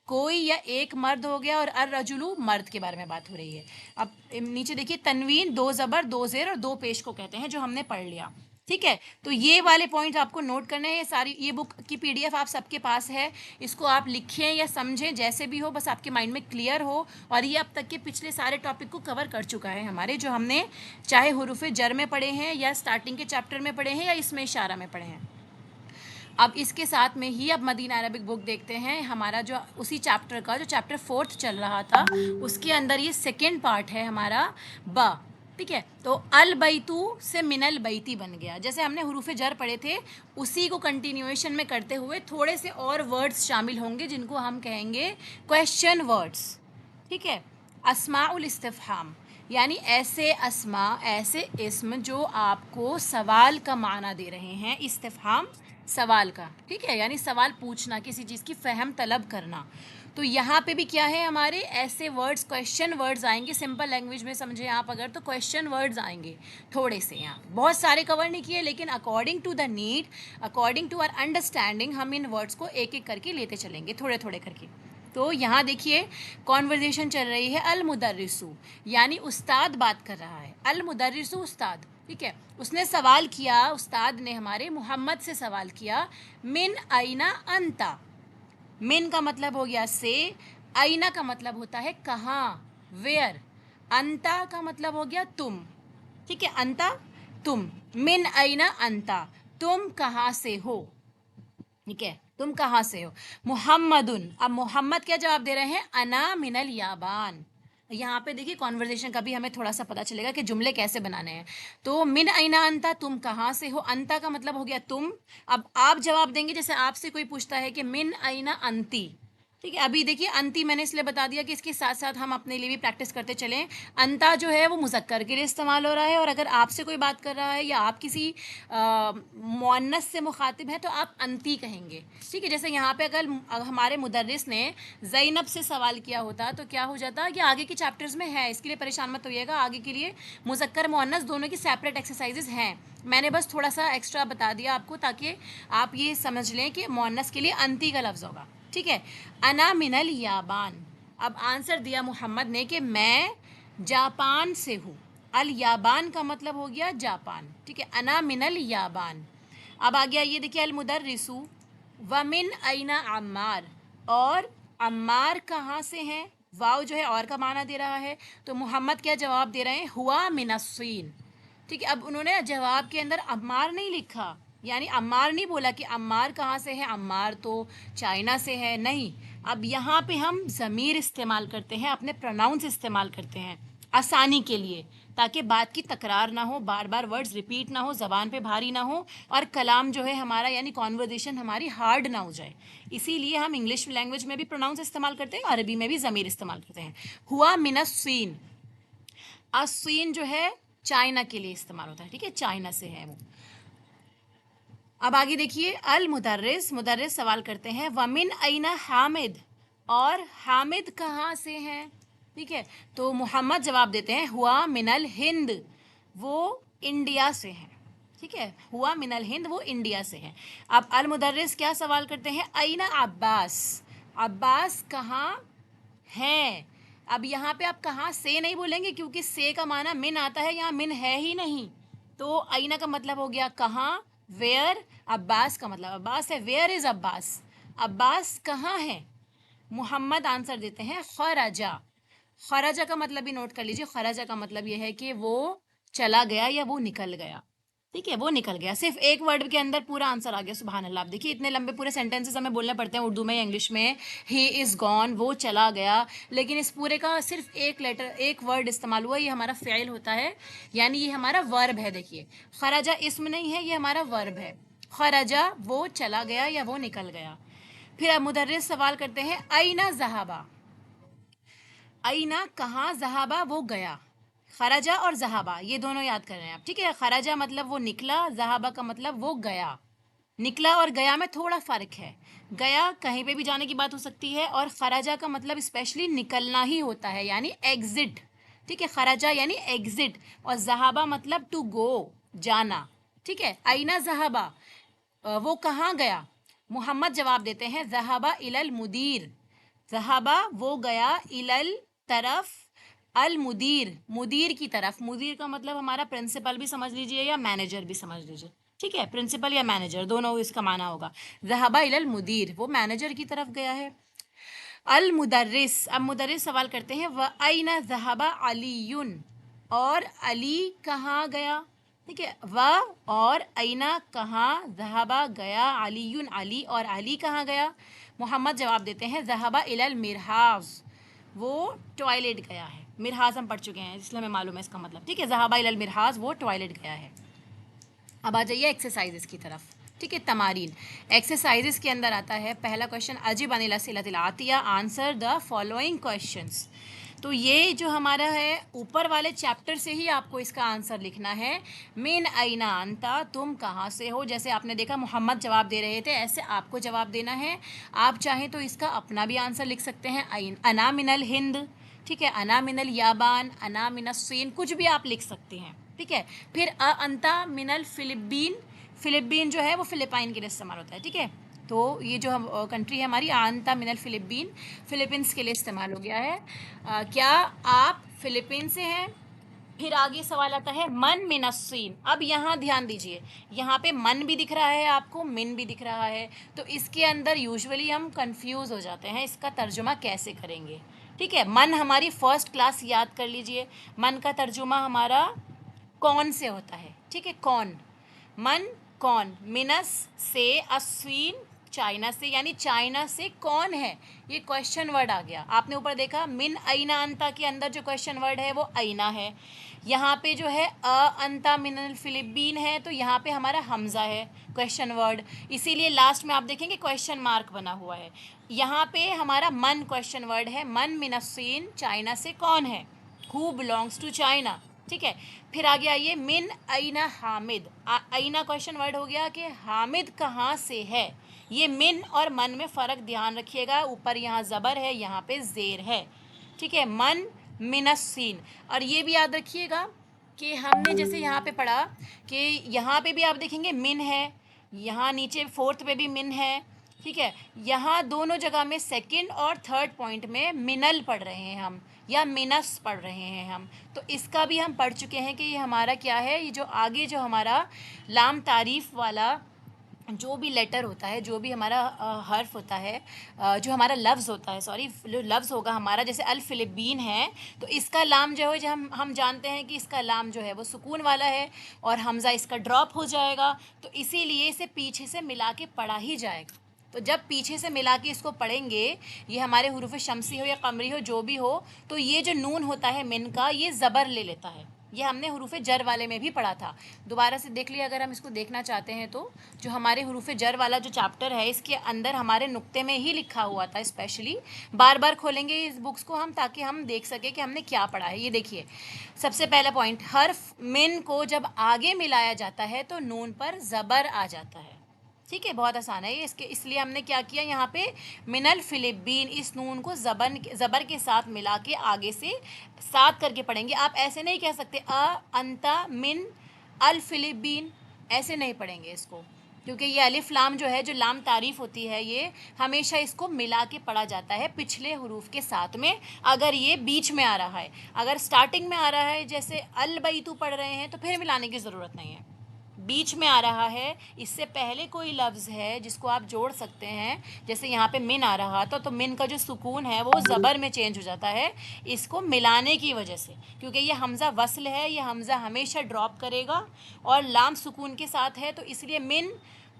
کوئی یا ایک مرد ہو گیا، اور الرجلو مرد کے بارے میں بات ہو رہی ہے. اب نیچے دیکھیے تنوین 2 زبر 2 زیر اور 2 پیش کو کہتے ہیں، جو ہم نے پڑھ لیا. ٹھیک ہے، تو یہ والے پوائنٹ آپ کو نوٹ کرنے ہیں. یہ ساری یہ بک کی پی ڈی ایف آپ سب کے پاس ہے، اس کو آپ لکھیں یا سمجھیں جیسے بھی ہو، بس آپ کے مائنڈ میں کلیئر ہو. اور یہ اب تک کے پچھلے سارے ٹاپک کو کور کر چکا ہے ہمارے، جو ہم نے چاہے حروف جر میں پڑھے ہیں یا اسٹارٹنگ کے چیپٹر میں پڑھے ہیں یا اس میں اشارہ میں پڑھے ہیں. اب اس کے ساتھ میں ہی اب مدینہ عربک بک دیکھتے ہیں، ہمارا جو اسی چیپٹر کا جو چیپٹر 4 چل رہا تھا، اس کے اندر یہ سیکنڈ پارٹ ہے ہمارا با. ٹھیک ہے، تو البیتو سے من البیتی بن گیا. جیسے ہم نے حروف جر پڑھے تھے اسی کو کنٹینیویشن میں کرتے ہوئے تھوڑے سے اور ورڈز شامل ہوں گے جن کو ہم کہیں گے کویشچن ورڈز. ٹھیک ہے، اسماء الاستفہام یعنی ایسے اسماء، ایسے اسم جو آپ کو سوال کا معنی دے رہے ہیں. استفہام سوال کا. ٹھیک ہے، یعنی سوال پوچھنا، کسی چیز کی فہم طلب کرنا. تو یہاں پہ بھی کیا ہے ہمارے ایسے ورڈز، کویشچن ورڈز آئیں گے. سمپل لینگویج میں سمجھیں آپ اگر تو کویشچن ورڈز آئیں گے تھوڑے سے. یہاں بہت سارے کور نہیں کیے، لیکن according to the need, according to our understanding ہم ان ورڈز کو ایک ایک کر کے لیتے چلیں گے، تھوڑے تھوڑے کر کے. تو یہاں دیکھیے کانورزیشن چل رہی ہے. المدرسو یعنی استاد بات کر رہا ہے. المدرسو استاد. ٹھیک ہے، اس نے سوال کیا، استاد نے ہمارے محمد سے سوال کیا، من اینا انتا. من کا مطلب ہو گیا سے، اینا کا مطلب ہوتا ہے کہاں، ویئر. انتا کا مطلب ہو گیا تم. ٹھیک ہے، انتا تم. من اینا انتا تم کہاں سے ہو. ٹھیک ہے، تم کہاں سے ہو. محمدن، اب محمد کیا جواب دے رہے ہیں؟ انا من الیابان. یہاں پہ دیکھیے کانورزیشن کا بھی ہمیں تھوڑا سا پتہ چلے گا کہ جملے کیسے بنانے ہیں. تو من اینا انتا تم کہاں سے ہو. انتا کا مطلب ہو گیا تم. اب آپ جواب دیں گے جیسے آپ سے کوئی پوچھتا ہے کہ من اینا انتی. ٹھیک ہے، ابھی دیکھیے انتی میں نے اس لیے بتا دیا کہ اس کے ساتھ ساتھ ہم اپنے لیے بھی پریکٹس کرتے چلیں. انتا جو ہے وہ مذکر کے لیے استعمال ہو رہا ہے، اور اگر آپ سے کوئی بات کر رہا ہے یا آپ کسی مؤنث سے مخاطب ہے تو آپ انتی کہیں گے. ٹھیک ہے، جیسے یہاں پہ اگر ہمارے مدرس نے زینب سے سوال کیا ہوتا تو کیا ہو جاتا کہ آگے کے چیپٹرز میں ہے، اس کے لیے پریشان مت ہوئیے گا، آگے کے لیے مذکر مؤنث دونوں کی سیپریٹ ایکسرسائزز ہیں. میں نے بس تھوڑا سا ایکسٹرا بتا دیا آپ کو تاکہ آپ یہ سمجھ لیں کہ مؤنث کے لیے انتی کا لفظ ہوگا. ٹھیک ہے، انا من الیابان. اب آنسر دیا محمد نے کہ میں جاپان سے ہوں. الیابان کا مطلب ہو گیا جاپان. ٹھیک ہے، انا من الیابان. اب آ گیا یہ دیکھیے المدرسو ومن اینا عمار، اور عمار کہاں سے ہیں. واو جو ہے اور کا معنی دے رہا ہے، تو محمد کیا جواب دے رہے ہیں؟ ہوا من الصین. ٹھیک ہے، اب انہوں نے جواب کے اندر عمار نہیں لکھا، یعنی عمار نہیں بولا کہ عمار کہاں سے ہے، عمار تو چائنا سے ہے، نہیں. اب یہاں پہ ہم ضمیر استعمال کرتے ہیں، اپنے پروناؤنس استعمال کرتے ہیں آسانی کے لیے، تاکہ بات کی تکرار نہ ہو، بار بار ورڈز ریپیٹ نہ ہو، زبان پہ بھاری نہ ہو، اور کلام جو ہے ہمارا یعنی کانورزیشن ہماری ہارڈ نہ ہو جائے. اسی لیے ہم انگلش لینگویج میں بھی پروناؤنس استعمال کرتے ہیں، عربی میں بھی ضمیر استعمال کرتے ہیں. ہوا من الصین. الصین جو ہے چائنا کے لیے استعمال ہوتا ہے. ٹھیک ہے، چائنا سے ہے وہ. اب آگے دیکھیے المدرس، مدرس سوال کرتے ہیں ومن اینا حامد، اور حامد کہاں سے ہیں. ٹھیک ہے، تو محمد جواب دیتے ہیں ہوا من الہند، وہ انڈیا سے ہیں. ٹھیک ہے، ہوا من الہند، وہ انڈیا سے ہیں. اب المدرس کیا سوال کرتے ہیں؟ اینا عباس، عباس کہاں ہیں. اب یہاں پہ آپ کہاں سے نہیں بولیں گے کیونکہ سے کا معنی من آتا ہے, یہاں من ہے ہی نہیں. تو اینا کا مطلب ہو گیا کہاں, ویئر. عباس کا مطلب عباس ہے, ویئر از عباس, عباس کہاں ہے. محمد آنسر دیتے ہیں خرجا. خرجا کا مطلب بھی نوٹ کر لیجیے, خرجا کا مطلب یہ ہے کہ وہ چلا گیا یا وہ نکل گیا. ٹھیک ہے, وہ نکل گیا. صرف ایک ورڈ کے اندر پورا آنسر آ گیا, سبحان اللہ. آپ دیکھیے اتنے لمبے پورے سینٹینسز ہمیں بولنے پڑتے ہیں اردو میں یا انگلش میں. ہی از گون, وہ چلا گیا, لیکن اس پورے کا صرف ایک ورڈ استعمال ہوا, یہ ہمارا فعل ہوتا ہے, یعنی یہ ہمارا ورب ہے. دیکھیے خرجا اسم نہیں ہے, یہ ہمارا ورب ہے. خرجا وہ چلا گیا یا وہ نکل گیا. پھر اب مدرس سوال کرتے ہیں اینا ذہبا. اینا کہاں, ذہبا وہ گیا. خرجا اور ذہبا یہ دونوں یاد کر رہے ہیں آپ, ٹھیک ہے. خرجا مطلب وہ نکلا, ذہبا کا مطلب وہ گیا. نکلا اور گیا میں تھوڑا فرق ہے. گیا کہیں پہ بھی جانے کی بات ہو سکتی ہے, اور خرجا کا مطلب اسپیشلی نکلنا ہی ہوتا ہے, یعنی ایگزٹ. ٹھیک ہے, خرجا یعنی ایگزٹ, اور ذہبا مطلب ٹو گو, جانا. ٹھیک ہے, اینا ذہبا وہ کہاں گیا. محمد جواب دیتے ہیں ذہبا الی المدیر. ذہبا وہ گیا, الی طرف, المدیر مدیر کی طرف. مدیر کا مطلب ہمارا پرنسپل بھی سمجھ لیجئے یا مینیجر بھی سمجھ لیجئے. ٹھیک ہے, پرنسپل یا مینیجر دونوں اس کا معنی ہوگا. ذہبا الی المدیر, وہ مینیجر کی طرف گیا ہے. المدرس, اب مدرس سوال کرتے ہیں وَأَيْنَ ذَهَبَ عَلِيٌّ, اور علی کہاں گیا. ٹھیک ہے, و اور اینا کہاں, ذہبا گیا, علیٌ علی, اور علی کہاں گیا. محمد جواب دیتے ہیں ذہبا الی المرحاض, وہ ٹوائلٹ گیا ہے. مرحاض ہم پڑھ چکے ہیں اس لیے ہمیں معلوم ہے اس کا مطلب. ٹھیک ہے, ذہبا الی المرحاض, وہ ٹوائلٹ گیا ہے. اب آ جائیے ایکسرسائزز کی طرف. ٹھیک ہے, تمارین. ایکسرسائزز کے اندر آتا ہے پہلا کویشچن اجب عن الاسئلۃ الآتیہ, آنسر دا فالوئنگ کویشچنس. تو یہ جو ہمارا ہے اوپر والے چیپٹر سے ہی آپ کو اس کا آنسر لکھنا ہے. من اینا انتا, تم کہاں سے ہو. جیسے آپ نے دیکھا محمد جواب دے رہے تھے, ایسے آپ کو جواب دینا ہے. آپ چاہیں تو اس کا اپنا بھی آنسر لکھ سکتے ہیں, انا من الہند. ٹھیک ہے, انا من الیابان, انا من الصین, کچھ بھی آپ لکھ سکتے ہیں. ٹھیک ہے, پھر انتا من الفلپین. فلپین جو ہے وہ فلپائن کے لیے استعمال ہوتا ہے. ٹھیک ہے, تو یہ جو ہم کنٹری ہے ہماری, انتا من الفلپین, فلپینس کے لیے استعمال ہو گیا ہے. کیا آپ فلپین سے ہیں. پھر آگے سوال آتا ہے من من الصین. اب یہاں دھیان دیجئے, یہاں پہ من بھی دکھ رہا ہے آپ کو, من بھی دکھ رہا ہے, تو اس کے اندر یوزولی ہم کنفیوز ہو جاتے ہیں اس کا ترجمہ کیسے کریں گے. ٹھیک ہے, من ہماری فرسٹ کلاس یاد کر لیجئے, من کا ترجمہ ہمارا کون سے ہوتا ہے. ٹھیک ہے, کون, من کون. منس سے, الصین چائنا سے, یعنی چائنا سے کون ہے. یہ کویشچن ورڈ آ گیا. آپ نے اوپر دیکھا من اینا انتا کے اندر جو کویشچن ورڈ ہے وہ اینا ہے. یہاں پہ جو ہے انتا من الفلپین ہے, تو یہاں پہ ہمارا حمزہ ہے کویشچن ورڈ, اسی لیے لاسٹ میں آپ دیکھیں گے کویشچن مارک بنا ہوا ہے. یہاں پہ ہمارا من کویشچن ورڈ ہے, من من الصین, چائنا سے کون ہے, ہو بلانگس ٹو چائنا. ٹھیک ہے, پھر آگے آئیے من اینا حامد. اینا کویشچن ورڈ ہو گیا کہ حامد کہاں سے ہے. یہ من اور من میں فرق دھیان رکھیے گا, اوپر یہاں زبر ہے, یہاں پہ زیر ہے. ٹھیک ہے, من من الصین. اور یہ بھی یاد رکھیے گا کہ ہم نے جیسے یہاں پہ پڑھا کہ یہاں پہ بھی آپ دیکھیں گے من ہے, یہاں نیچے فورتھ پہ بھی من ہے. ٹھیک ہے, یہاں دونوں جگہ میں سیکنڈ اور تھرڈ پوائنٹ میں منل پڑھ رہے ہیں ہم, یا منس پڑھ رہے ہیں ہم. تو اس کا بھی ہم پڑھ چکے ہیں کہ یہ ہمارا کیا ہے, یہ جو آگے جو ہمارا لام تعریف والا جو بھی لیٹر ہوتا ہے, جو بھی ہمارا حرف ہوتا ہے, جو ہمارا لفظ ہوتا ہے, سوری لفظ ہوگا ہمارا, جیسے الفلپین ہے, تو اس کا لام جو ہے ہم جانتے ہیں کہ اس کا لام جو ہے وہ سکون والا ہے, اور حمزہ اس کا ڈراپ ہو جائے گا, تو اسی لیے اسے پیچھے سے ملا کے پڑھا ہی جائے گا. تو جب پیچھے سے ملا کے اس کو پڑھیں گے, یہ ہمارے حروف شمسی ہو یا قمری ہو جو بھی ہو, تو یہ جو نون ہوتا ہے من کا, یہ زبر لے لیتا ہے. یہ ہم نے حروف جر والے میں بھی پڑھا تھا. دوبارہ سے دیکھ لیے اگر ہم اس کو دیکھنا چاہتے ہیں تو, جو ہمارے حروف جر والا جو چیپٹر ہے, اس کے اندر ہمارے نقطے میں ہی لکھا ہوا تھا اسپیشلی. بار بار کھولیں گے اس بکس کو ہم, تاکہ ہم دیکھ سکیں کہ ہم نے کیا پڑھا ہے. یہ دیکھیے سب سے پہلا پوائنٹ, حرف من کو جب آگے ملایا جاتا ہے تو نون پر زبر آ جاتا ہے. ٹھیک ہے, بہت آسان ہے یہ. اس لیے ہم نے کیا کیا, یہاں پہ من الفلپین, اس نون کو زبر کے ساتھ ملا کے آگے سے ساتھ کر کے پڑھیں گے. آپ ایسے نہیں کہہ سکتے انتا من الفلپین, ایسے نہیں پڑھیں گے اس کو. کیونکہ یہ الف لام جو ہے، جو لام تعریف ہوتی ہے، یہ ہمیشہ اس کو ملا کے پڑھا جاتا ہے پچھلے حروف کے ساتھ میں، اگر یہ بیچ میں آ رہا ہے. اگر سٹارٹنگ میں آ رہا ہے جیسے البیتو پڑھ رہے ہیں تو پھر ملانے کی ضرورت نہیں ہے. بیچ میں آ رہا ہے، اس سے پہلے کوئی لفظ ہے جس کو آپ جوڑ سکتے ہیں، جیسے یہاں پہ من آ رہا تھا تو من کا جو سکون ہے وہ زبر میں چینج ہو جاتا ہے اس کو ملانے کی وجہ سے، کیونکہ یہ حمزہ وصل ہے، یہ حمزہ ہمیشہ ڈراپ کرے گا اور لام سکون کے ساتھ ہے، تو اس لیے من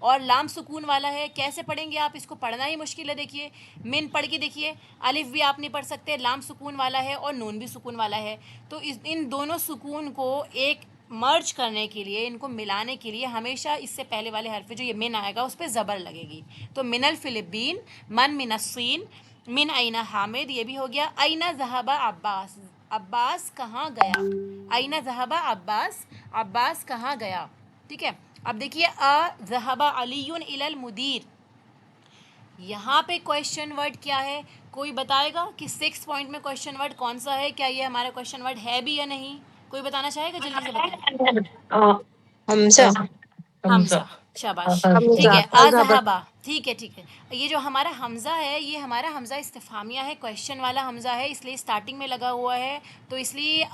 اور لام سکون والا ہے. کیسے پڑھیں گے آپ اس کو؟ پڑھنا ہی مشکل ہے. دیکھیے من پڑھ کے دیکھیے، الف بھی آپ نہیں پڑھ سکتے، لام سکون والا ہے اور نون بھی سکون والا ہے، تو ان دونوں سکون کو ایک مرج کرنے کے لیے، ان کو ملانے کے لیے ہمیشہ اس سے پہلے والے حرف جو یہ من آئے گا اس پہ زبر لگے گی. تو من الفلبین، من الصین، من این حامد، یہ بھی ہو گیا. این ذہب عباس، عباس کہاں گیا. این ذہب عباس، عباس کہاں گیا. ٹھیک ہے. اب دیکھیے ذہب علی الی المدیر، یہاں پہ کویشچن ورڈ کیا ہے؟ کوئی بتائے گا کہ 6 پوائنٹ میں کویشچن ورڈ کون سا ہے؟ کیا یہ ہمارا کویشچن ورڈ ہے بھی یا نہیں؟ کوئی بتانا چاہے گا؟ جلدی سے بتائیں. حمزہ. حمزہ، شاباش. ٹھیک ہے. ذہبا، ٹھیک ہے ٹھیک ہے. یہ جو ہمارا حمزہ ہے یہ ہمارا حمزہ استفہامیہ ہے، کویشچن والا حمزہ ہے، اس لیے اسٹارٹنگ میں لگا ہوا ہے، تو اس لیے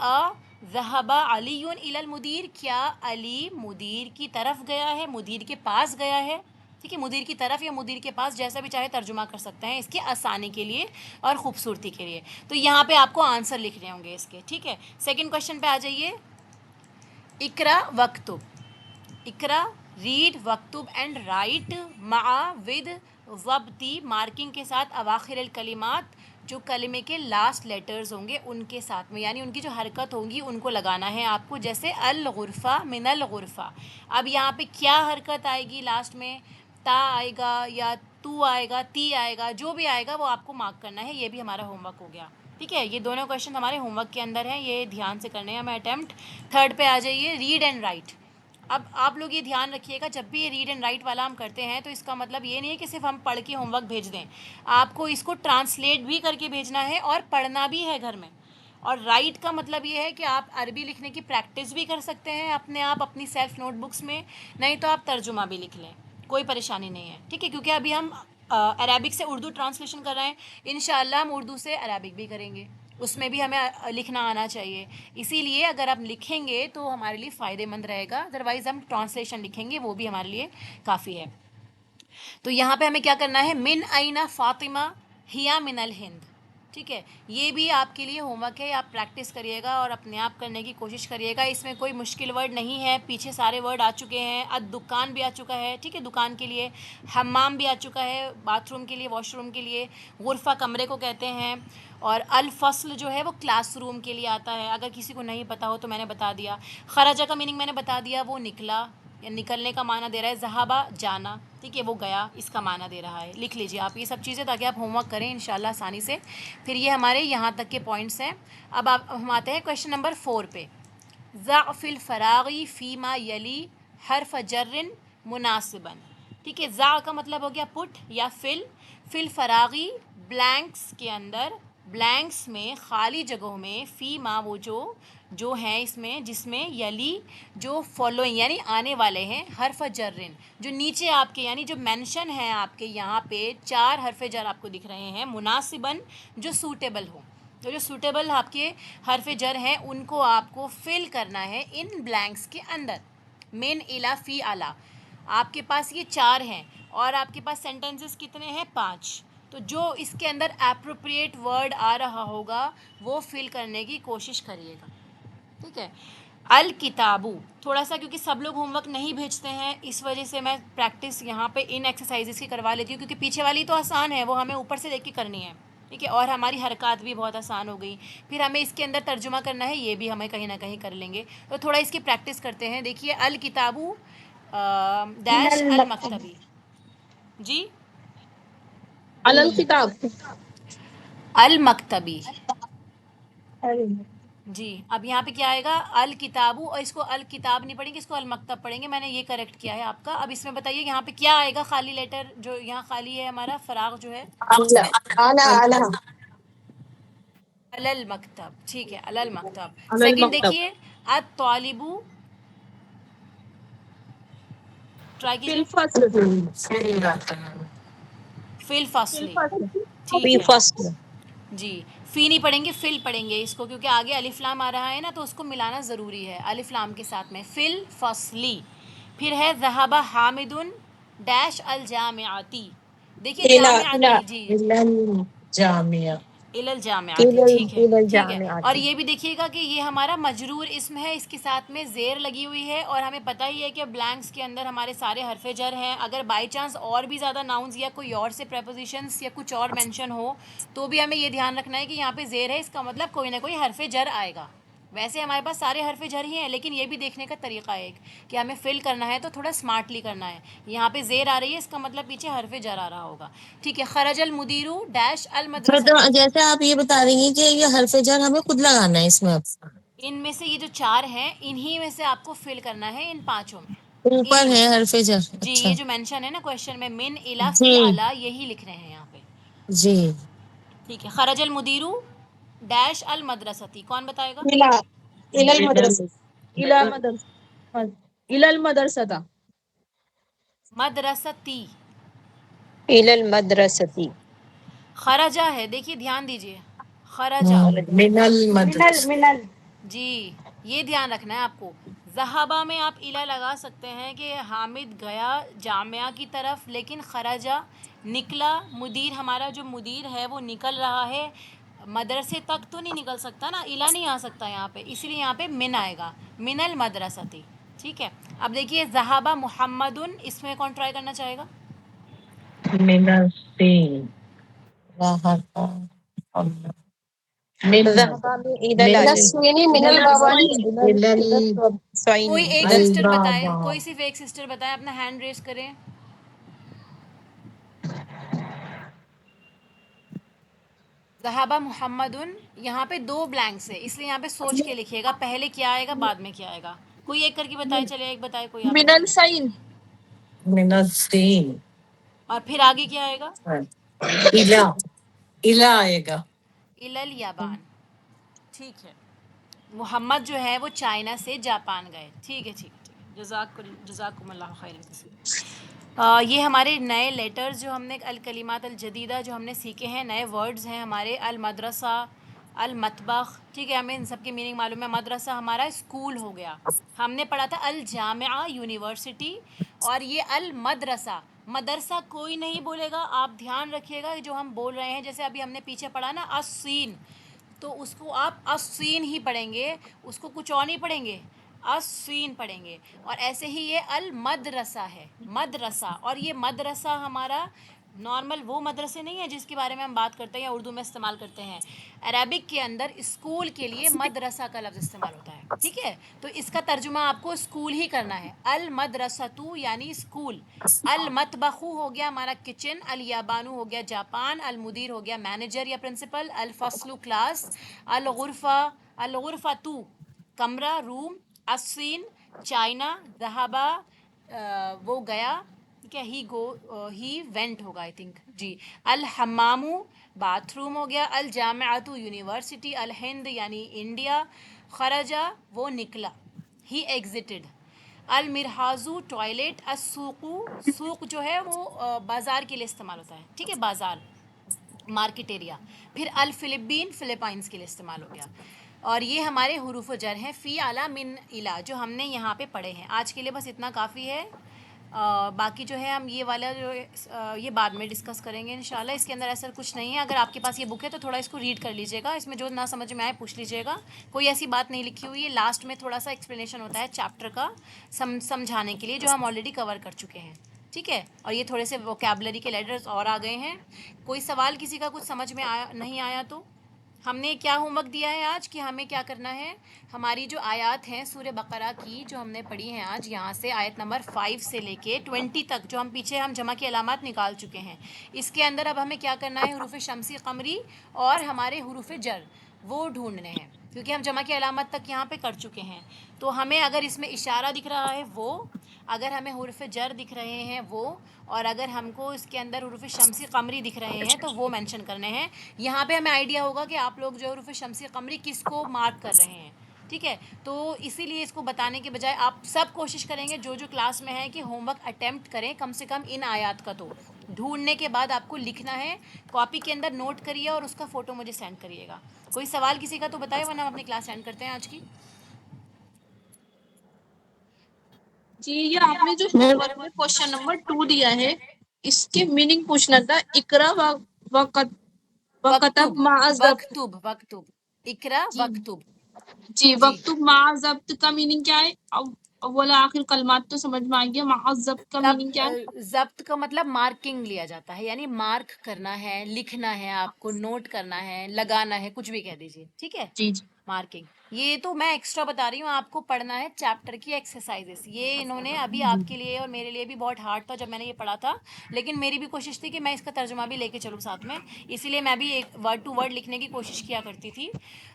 ذہب علی الی المدیر، کیا علی مدیر کی طرف گیا ہے، مدیر کے پاس گیا ہے. ٹھیک ہے، مدیر کی طرف یا مدیر کے پاس، جیسا بھی چاہے ترجمہ کر سکتے ہیں اس کی آسانی کے لیے اور خوبصورتی کے لیے. تو یہاں پہ آپ کو آنسر لکھنے ہوں گے اس کے. ٹھیک ہے. سیکنڈ کویشچن پہ آ جائیے. اقرا وکتب، اقرا ریڈ، وکتب اینڈ رائٹ، مع ود ضبطی مارکنگ کے ساتھ، اواخر الکلمات جو کلمے کے لاسٹ لیٹرز ہوں گے ان کے ساتھ میں، یعنی ان کی جو حرکت ہوگی ان کو لگانا ہے آپ کو. جیسے الغرفہ، من الغرفہ. اب یہاں پہ کیا حرکت آئے گی لاسٹ میں؟ تا آئے گا یا تو آئے گا، تی آئے گا، جو بھی آئے گا وہ آپ کو مارک کرنا ہے. یہ بھی ہمارا ہوم ورک ہو گیا. ٹھیک ہے. یہ دونوں کویشچن ہمارے ہوم ورک کے اندر ہیں، یہ دھیان سے کرنے ہیں ہمیں اٹیمپٹ. تھرڈ پہ آ جائیے. Read and write. اب آپ لوگ یہ دھیان رکھیے گا، جب بھی یہ ریڈ اینڈ رائٹ والا ہم کرتے ہیں تو اس کا مطلب یہ نہیں ہے کہ صرف ہم پڑھ کے ہوم ورک بھیج دیں، آپ کو اس کو ٹرانسلیٹ بھی کر کے بھیجنا ہے اور پڑھنا بھی ہے گھر میں. اور رائٹ کا مطلب یہ ہے کہ آپ عربی لکھنے کی پریکٹس بھی کر سکتے ہیں اپنے آپ اپنی سیلف نوٹ بکس میں، نہیں تو آپ ترجمہ بھی لکھ لیں، کوئی پریشانی نہیں ہے. ٹھیک ہے. کیونکہ ابھی ہم عربک سے اردو ٹرانسلیشن کر رہے ہیں، انشاءاللہ ہم اردو سے عربک بھی کریں گے، اس میں بھی ہمیں لکھنا آنا چاہیے. اسی لیے اگر آپ لکھیں گے تو ہمارے لیے فائدے مند رہے گا، ادروائز ہم ٹرانسلیشن لکھیں گے وہ بھی ہمارے لیے کافی ہے. تو یہاں پہ ہمیں کیا کرنا ہے؟ من این فاطمہ ہیا من الہند. ٹھیک ہے. یہ بھی آپ کے لیے ہوم ورک ہے، آپ پریکٹس کریے گا اور اپنے آپ کرنے کی کوشش کریے گا. اس میں کوئی مشکل ورڈ نہیں ہے، پیچھے سارے ورڈ آ چکے ہیں. دکان بھی آ چکا ہے. ٹھیک ہے. دکان کے لیے. حمام بھی آ چکا ہے، باتھ روم کے لیے، واش روم کے لیے. غرفہ کمرے کو کہتے ہیں. اور الفصل جو ہے وہ کلاس روم کے لیے آتا ہے. اگر کسی کو نہیں پتا ہو تو میں نے بتا دیا. خرجہ کا میننگ میں نے بتا دیا، وہ نکلا یا نکلنے کا معنی دے رہا ہے. ذہبہ جانا، ٹھیک ہے، وہ گیا، اس کا معنی دے رہا ہے. لکھ لیجئے آپ یہ سب چیزیں تاکہ آپ ہوم ورک کریں انشاءاللہ آسانی سے. پھر یہ ہمارے یہاں تک کے پوائنٹس ہیں. اب ہم آتے ہیں کویشچن نمبر 4 پہ. ضع فی الفراغی فیما یلی حرف جر مناسبا. ٹھیک ہے. ضع کا مطلب ہو گیا پٹ یا فل. فی الفراغی بلینکس کے اندر، بلینکس میں، خالی جگہوں میں، فیما وہ جو ہیں اس میں، جس میں یلی جو فالوئنگ یعنی آنے والے ہیں، حرف جرن جو نیچے آپ کے یعنی جو مینشن ہیں آپ کے یہاں پہ 4 حرف جر آپ کو دکھ رہے ہیں، مناسباً جو سوٹیبل ہوں. تو جو سوٹیبل آپ کے حرف جر ہیں ان کو آپ کو فل کرنا ہے ان بلینکس کے اندر. من الی فی الی. آپ کے پاس یہ 4 ہیں اور آپ کے پاس سینٹنسز کتنے ہیں؟ 5. تو جو اس کے اندر اپروپریٹ ورڈ آ رہا ہوگا وہ فل کرنے کی کوشش کریے گا. ٹھیک ہے. الکتابو تھوڑا سا کیونکہ سب لوگ ہوم ورک نہیں بھیجتے ہیں اس وجہ سے میں پریکٹس یہاں پہ ان ایکسرسائزز کی کروا لیتی ہوں، کیونکہ پیچھے والی تو آسان ہے، وہ ہمیں اوپر سے دیکھ کے کرنی ہے. ٹھیک ہے. اور ہماری حرکات بھی بہت آسان ہو گئی. پھر ہمیں اس کے اندر ترجمہ کرنا ہے، یہ بھی ہمیں کہیں نہ کہیں کر لیں گے. تو تھوڑا اس کی پریکٹس کرتے ہیں. دیکھیے الکتابو من ڈیش المکتب. المکتبی. جی الکتاب. المکتبی. جی. اب یہاں پہ کیا آئے گا؟ الکتابو، اور اس کو الکتاب نہیں پڑھیں گے، اس کو المکتب پڑھیں گے. میں نے یہ کریکٹ کیا ہے آپ کا. اب اس میں بتائیے یہاں پہ کیا آئے گا؟ خالی لیٹر جو یہاں خالی ہے ہمارا فراغ جو ہے اعلیٰ. المکتب. ٹھیک ہے. المکتب. سیکنڈ المکتب. دیکھیے الطالبو ٹرائی فی کیجیے. الفصل. فی الفصلی. فی ٹھیک ہے فصل. جی. فی نہیں پڑھیں گے، فل پڑھیں گے اس کو، کیونکہ آگے الف لام آ رہا ہے نا، تو اس کو ملانا ضروری ہے الف لام کے ساتھ میں. فل فصلی. پھر ہے ذہب حامد ڈیش الجامعاتی. دیکھیے جامعاتی جی جامعہ. الجامعاتی، ٹھیک ہے ٹھیک ہے. اور الجامعات. یہ بھی دیکھیے گا کہ یہ ہمارا مجرور اسم ہے، اس کے ساتھ میں زیر لگی ہوئی ہے، اور ہمیں پتہ ہی ہے کہ بلینکس کے اندر ہمارے سارے حرف جر ہیں. اگر بائی چانس اور بھی زیادہ ناؤنز یا کوئی اور سے پریپوزیشنس یا کچھ اور مینشن ہو تو بھی ہمیں یہ دھیان رکھنا ہے کہ یہاں پہ زیر ہے، اس کا مطلب کوئی نہ کوئی حرف جر آئے گا. ویسے ہمارے پاس سارے حرف جر ہی ہیں، لیکن یہ بھی دیکھنے کا طریقہ ہے کہ ہمیں فل کرنا ہے تو تھوڑا اسمارٹلی کرنا ہے. یہاں پہ زیر آ رہی ہے، اس کا مطلب پیچھے حرف جر آ رہا ہوگا. ٹھیک ہے. خرج المدیرو ڈیش تو المدرستی. جیسے آپ یہ بتا رہی ہیں کہ یہ حرف جر ہمیں خود لگانا ہے اس میں، ان میں سے یہ جو چار ہیں انہی میں سے آپ کو فل کرنا ہے، ان پانچوں میں. اوپر انہی میں ہے سے حرف جر. جی، اچھا یہ جو مینشن ہے نا کویشچن میں، من الا فی جی اعلیٰ، یہی لکھ رہے ہیں یہاں پہ. جی. ٹھیک ہے. خرج المدیرو ڈیش المدرستی. کون بتائے گا؟ الى المدرسة. الى مدرسة. الى المدرسة. مدرستی. الى المدرسة. خرجہ ہے، دیکھیے دھیان دیجیے. خرجہ. من المدرسہ. منل جی، یہ دھیان رکھنا ہے آپ کو. ذہبہ میں آپ الا لگا سکتے ہیں کہ حامد گیا جامعہ کی طرف، لیکن خرجہ نکلا. مدیر، ہمارا جو مدیر ہے وہ نکل رہا ہے، مدرسے تک تو نہیں نکل سکتا نا، الا نہیں آ سکتا یہاں پہ، اس لیے یہاں پہ من آئے گا. من المدرستی. ٹھیک ہے. اب دیکھیے ذہبہ محمد، اس میں کون ٹرائی کرنا چاہے گا؟ من الصين. من ذهب من الى من من العجم. الصين من من البابان إلى کوئی ایک سسٹر بتائے، البابا. کوئی صرف ایک سسٹر بتائے، اپنا ہینڈ ریز کریں. ذہبہ محمد. یہاں پہ دو بلینکس ہے، اس لیے یہاں پہ سوچ کے لکھیے گا پہلے کیا آئے گا بعد میں کیا آئے گا. کوئی ایک کر کے بتائے، چلے ایک بتائے کوئی آپ من میں سے. السين. من الصين. اور پھر آگے کیا آئے گا؟ إلى آئے گا. الیابان. ٹھیک ہے. محمد جو ہے وہ چائنا سے جاپان گئے. ٹھیک ہے ٹھیک ہے. جزاکم اللہ خیر. یہ ہمارے نئے لیٹرز جو ہم نے الکلمات الجدیدہ جو ہم نے سیکھے ہیں، نئے ورڈز ہیں ہمارے. المدرسہ، المطبخ. ٹھیک ہے. ہمیں ان سب کی میننگ معلوم ہے. مدرسہ ہمارا اسکول ہو گیا. ہم نے پڑھا تھا الجامعہ یونیورسٹی، اور یہ المدرسہ، مدرسہ کوئی نہیں بولے گا. آپ دھیان رکھیے گا جو ہم بول رہے ہیں، جیسے ابھی ہم نے پیچھے پڑھا نا الصین، تو اس کو آپ الصین ہی پڑھیں گے، اس کو کچھ اور نہیں پڑھیں گے، الصین پڑھیں گے. اور ایسے ہی یہ المدرسہ ہے، مدرسہ. اور یہ مدرسہ ہمارا نارمل وہ مدرسے نہیں ہے جس کے بارے میں ہم بات کرتے ہیں یا اردو میں استعمال کرتے ہیں. عربک کے اندر اسکول کے لیے مدرسہ کا لفظ استعمال ہوتا ہے. ٹھیک ہے. تو اس کا ترجمہ آپ کو اسکول ہی کرنا ہے. المدرسۃ یعنی اسکول. المطبخ ہو گیا ہمارا کچن، الیابانو ہو گیا جاپان، المدیر ہو گیا مینیجر یا پرنسپل، الفصل کلاس، الغرفۃ کمرہ روم، الصین چائنا، ذہبہ وہ گیا. ٹھیک ہے. ہی وینٹ ہوگا I think. G. الحمام bath room ہو گیا، الجامعۃ یونیورسٹی، الہند یعنی انڈیا، خرجہ وہ نکلا، ہی ایگزٹڈ. المرحاض ٹوائلٹ، السوق سوق جو ہے وہ بازار کے لیے استعمال ہوتا ہے. ٹھیک ہے. بازار، مارکیٹ ایریا. پھر الفلپین فلپائنس کے لیے استعمال ہو گیا. اور یہ ہمارے حروف و جر ہیں فی اعلیٰ من الا جو ہم نے یہاں پہ پڑھے ہیں. آج کے لیے بس اتنا کافی ہے. باقی جو ہے ہم یہ والا جو یہ بعد میں ڈسکس کریں گے انشاءاللہ. اس کے اندر ایسا کچھ نہیں ہے. اگر آپ کے پاس یہ بک ہے تو تھوڑا اس کو ریڈ کر لیجیے گا، اس میں جو نہ سمجھ میں آئے پوچھ لیجیے گا. کوئی ایسی بات نہیں لکھی ہوئی ہے. لاسٹ میں تھوڑا سا ایکسپلینیشن ہوتا ہے چیپٹر کا سمجھانے کے لیے، جو ہم آلریڈی کور کر چکے ہیں. ٹھیک ہے. اور یہ تھوڑے سے ووکیبلری کے لیٹرز اور آ گئے ہیں. کوئی سوال کسی کا کچھ سمجھ میں آیا نہیں آیا تو ہم نے کیا ہوم ورک دیا ہے آج کہ ہمیں کیا کرنا ہے. ہماری جو آیات ہیں سورہ بقرہ کی جو ہم نے پڑھی ہیں آج، یہاں سے آیت نمبر 5 سے لے کے 20 تک جو ہم پیچھے ہم جمع کی علامات نکال چکے ہیں، اس کے اندر اب ہمیں کیا کرنا ہے، حروف شمسی قمری اور ہمارے حروف جر وہ ڈھونڈنے ہیں، کیونکہ ہم جمع کی علامت تک یہاں پہ کر چکے ہیں. تو ہمیں اگر اس میں اشارہ دکھ رہا ہے وہ، اگر ہمیں حروف جر دکھ رہے ہیں وہ، اور اگر ہم کو اس کے اندر حروف شمسی قمری دکھ رہے ہیں تو وہ مینشن کرنے ہیں. یہاں پہ ہمیں آئیڈیا ہوگا کہ آپ لوگ جو حروف شمسی قمری کس کو مارک کر رہے ہیں. ٹھیک ہے. تو اسی لیے اس کو بتانے کے بجائے آپ سب کوشش کریں گے جو کلاس میں ہے کہ ہوم ورک اٹیمپٹ کریں کم سے کم ان آیات کا. تو ڈھونڈنے کے بعد آپ کو لکھنا ہے, کاپی کے اندر نوٹ کریے اور اس کا فوٹو مجھے سینڈ کریے گا. کوئی سوال کسی کا تو بتائے ورنہ ہم اپنی کلاس سینڈ کرتے ہیں آج کی. جی یہ آپ نے جو ہوم ورک میں کوشچن نمبر 2 دیا ہے اس کے میننگ پوچھنا تھا. اقرا وکتب ما ضبط. وقتب اقرا وقتب. جی جی وقتب ما ضبط کا میننگ کیا ہے؟ اول آخر کلمات تو سمجھ میں آ گیا, ما ضبط کا میننگ کیا ہے؟ ضبط کا مطلب مارکنگ لیا جاتا ہے, یعنی مارک کرنا ہے, لکھنا ہے, آپ کو نوٹ کرنا ہے, لگانا ہے, کچھ بھی کہہ دیجیے. ٹھیک ہے, جی جی مارکنگ. یہ تو میں ایکسٹرا بتا رہی ہوں, آپ کو پڑھنا ہے چیپٹر کی ایکسرسائزز. یہ انہوں نے ابھی آپ کے لیے اور میرے لیے بھی بہت ہارڈ تھا جب میں نے یہ پڑھا تھا, لیکن میری بھی کوشش تھی کہ میں اس کا ترجمہ بھی لے کے چلوں ساتھ میں, اسی لیے میں بھی ایک ورڈ ٹو ورڈ لکھنے کی کوشش کیا کرتی تھی.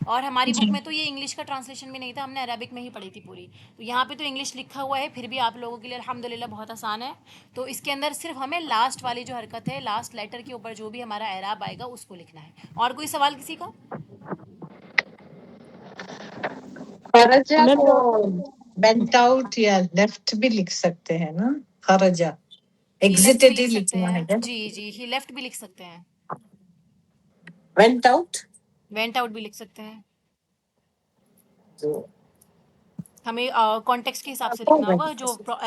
اور ہماری بک میں تو یہ انگلش کا ٹرانسلیشن بھی نہیں تھا, ہم نے عربک میں ہی پڑھی تھی پوری. تو یہاں پہ تو انگلش لکھا ہوا ہے, پھر بھی آپ لوگوں کے لیے الحمدللہ بہت آسان ہے. تو اس کے اندر صرف ہمیں لاسٹ والی جو حرکت ہے, لاسٹ لیٹر کے اوپر جو بھی ہمارا اعراب آئے گا اس کو لکھنا ہے. اور کوئی سوال کسی کا؟ خرجہ کو went out یا left بھی لکھ سکتے ہیں نا, خرجہ ہی لیفٹ بھی exited ہی لکھ سکتے لکھنا ہے ہیں. کیا؟ جی جی, ہی لیفٹ بھی لکھ سکتے ہیں, went out وینٹ آؤٹ بھی لکھ سکتے ہیں. تو ہمیں کانٹیکس کے حساب سے لکھنا ہوگا,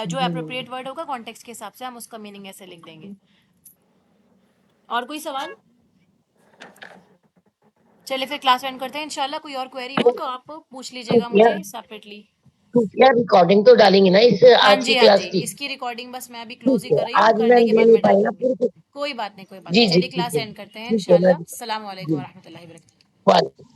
جو اپروپریٹ ورڈ ہوگا کانٹیکس کے حساب سے ہم اس کا میننگ ایسے لکھ دیں گے. اور کوئی سوال؟ چلے پھر کلاس اینڈ کرتے ہیں انشاءاللہ. کوئی اور کوئری ہو تو آپ پوچھ لیجیے گا مجھے سیپریٹلی. ریکارڈنگ تو ڈالیں گے نا اس ہاں آج کی جی ہاں کلاس جی, کی. اس کی ریکارڈنگ بس میں ابھی کلوز ہی کر رہی ہوں, آج میں کرنے کے بعد لے میں پائی ڈال نا دوں گی. کوئی بات نہیں, کوئی بات جی نہیں. جی چلیے ٹھیک کلاس ہے اینڈ کرتے ہیں ٹھیک ہے. انشاءاللہ. السلام علیکم جی ورحمۃ اللہ وبرکاتہ.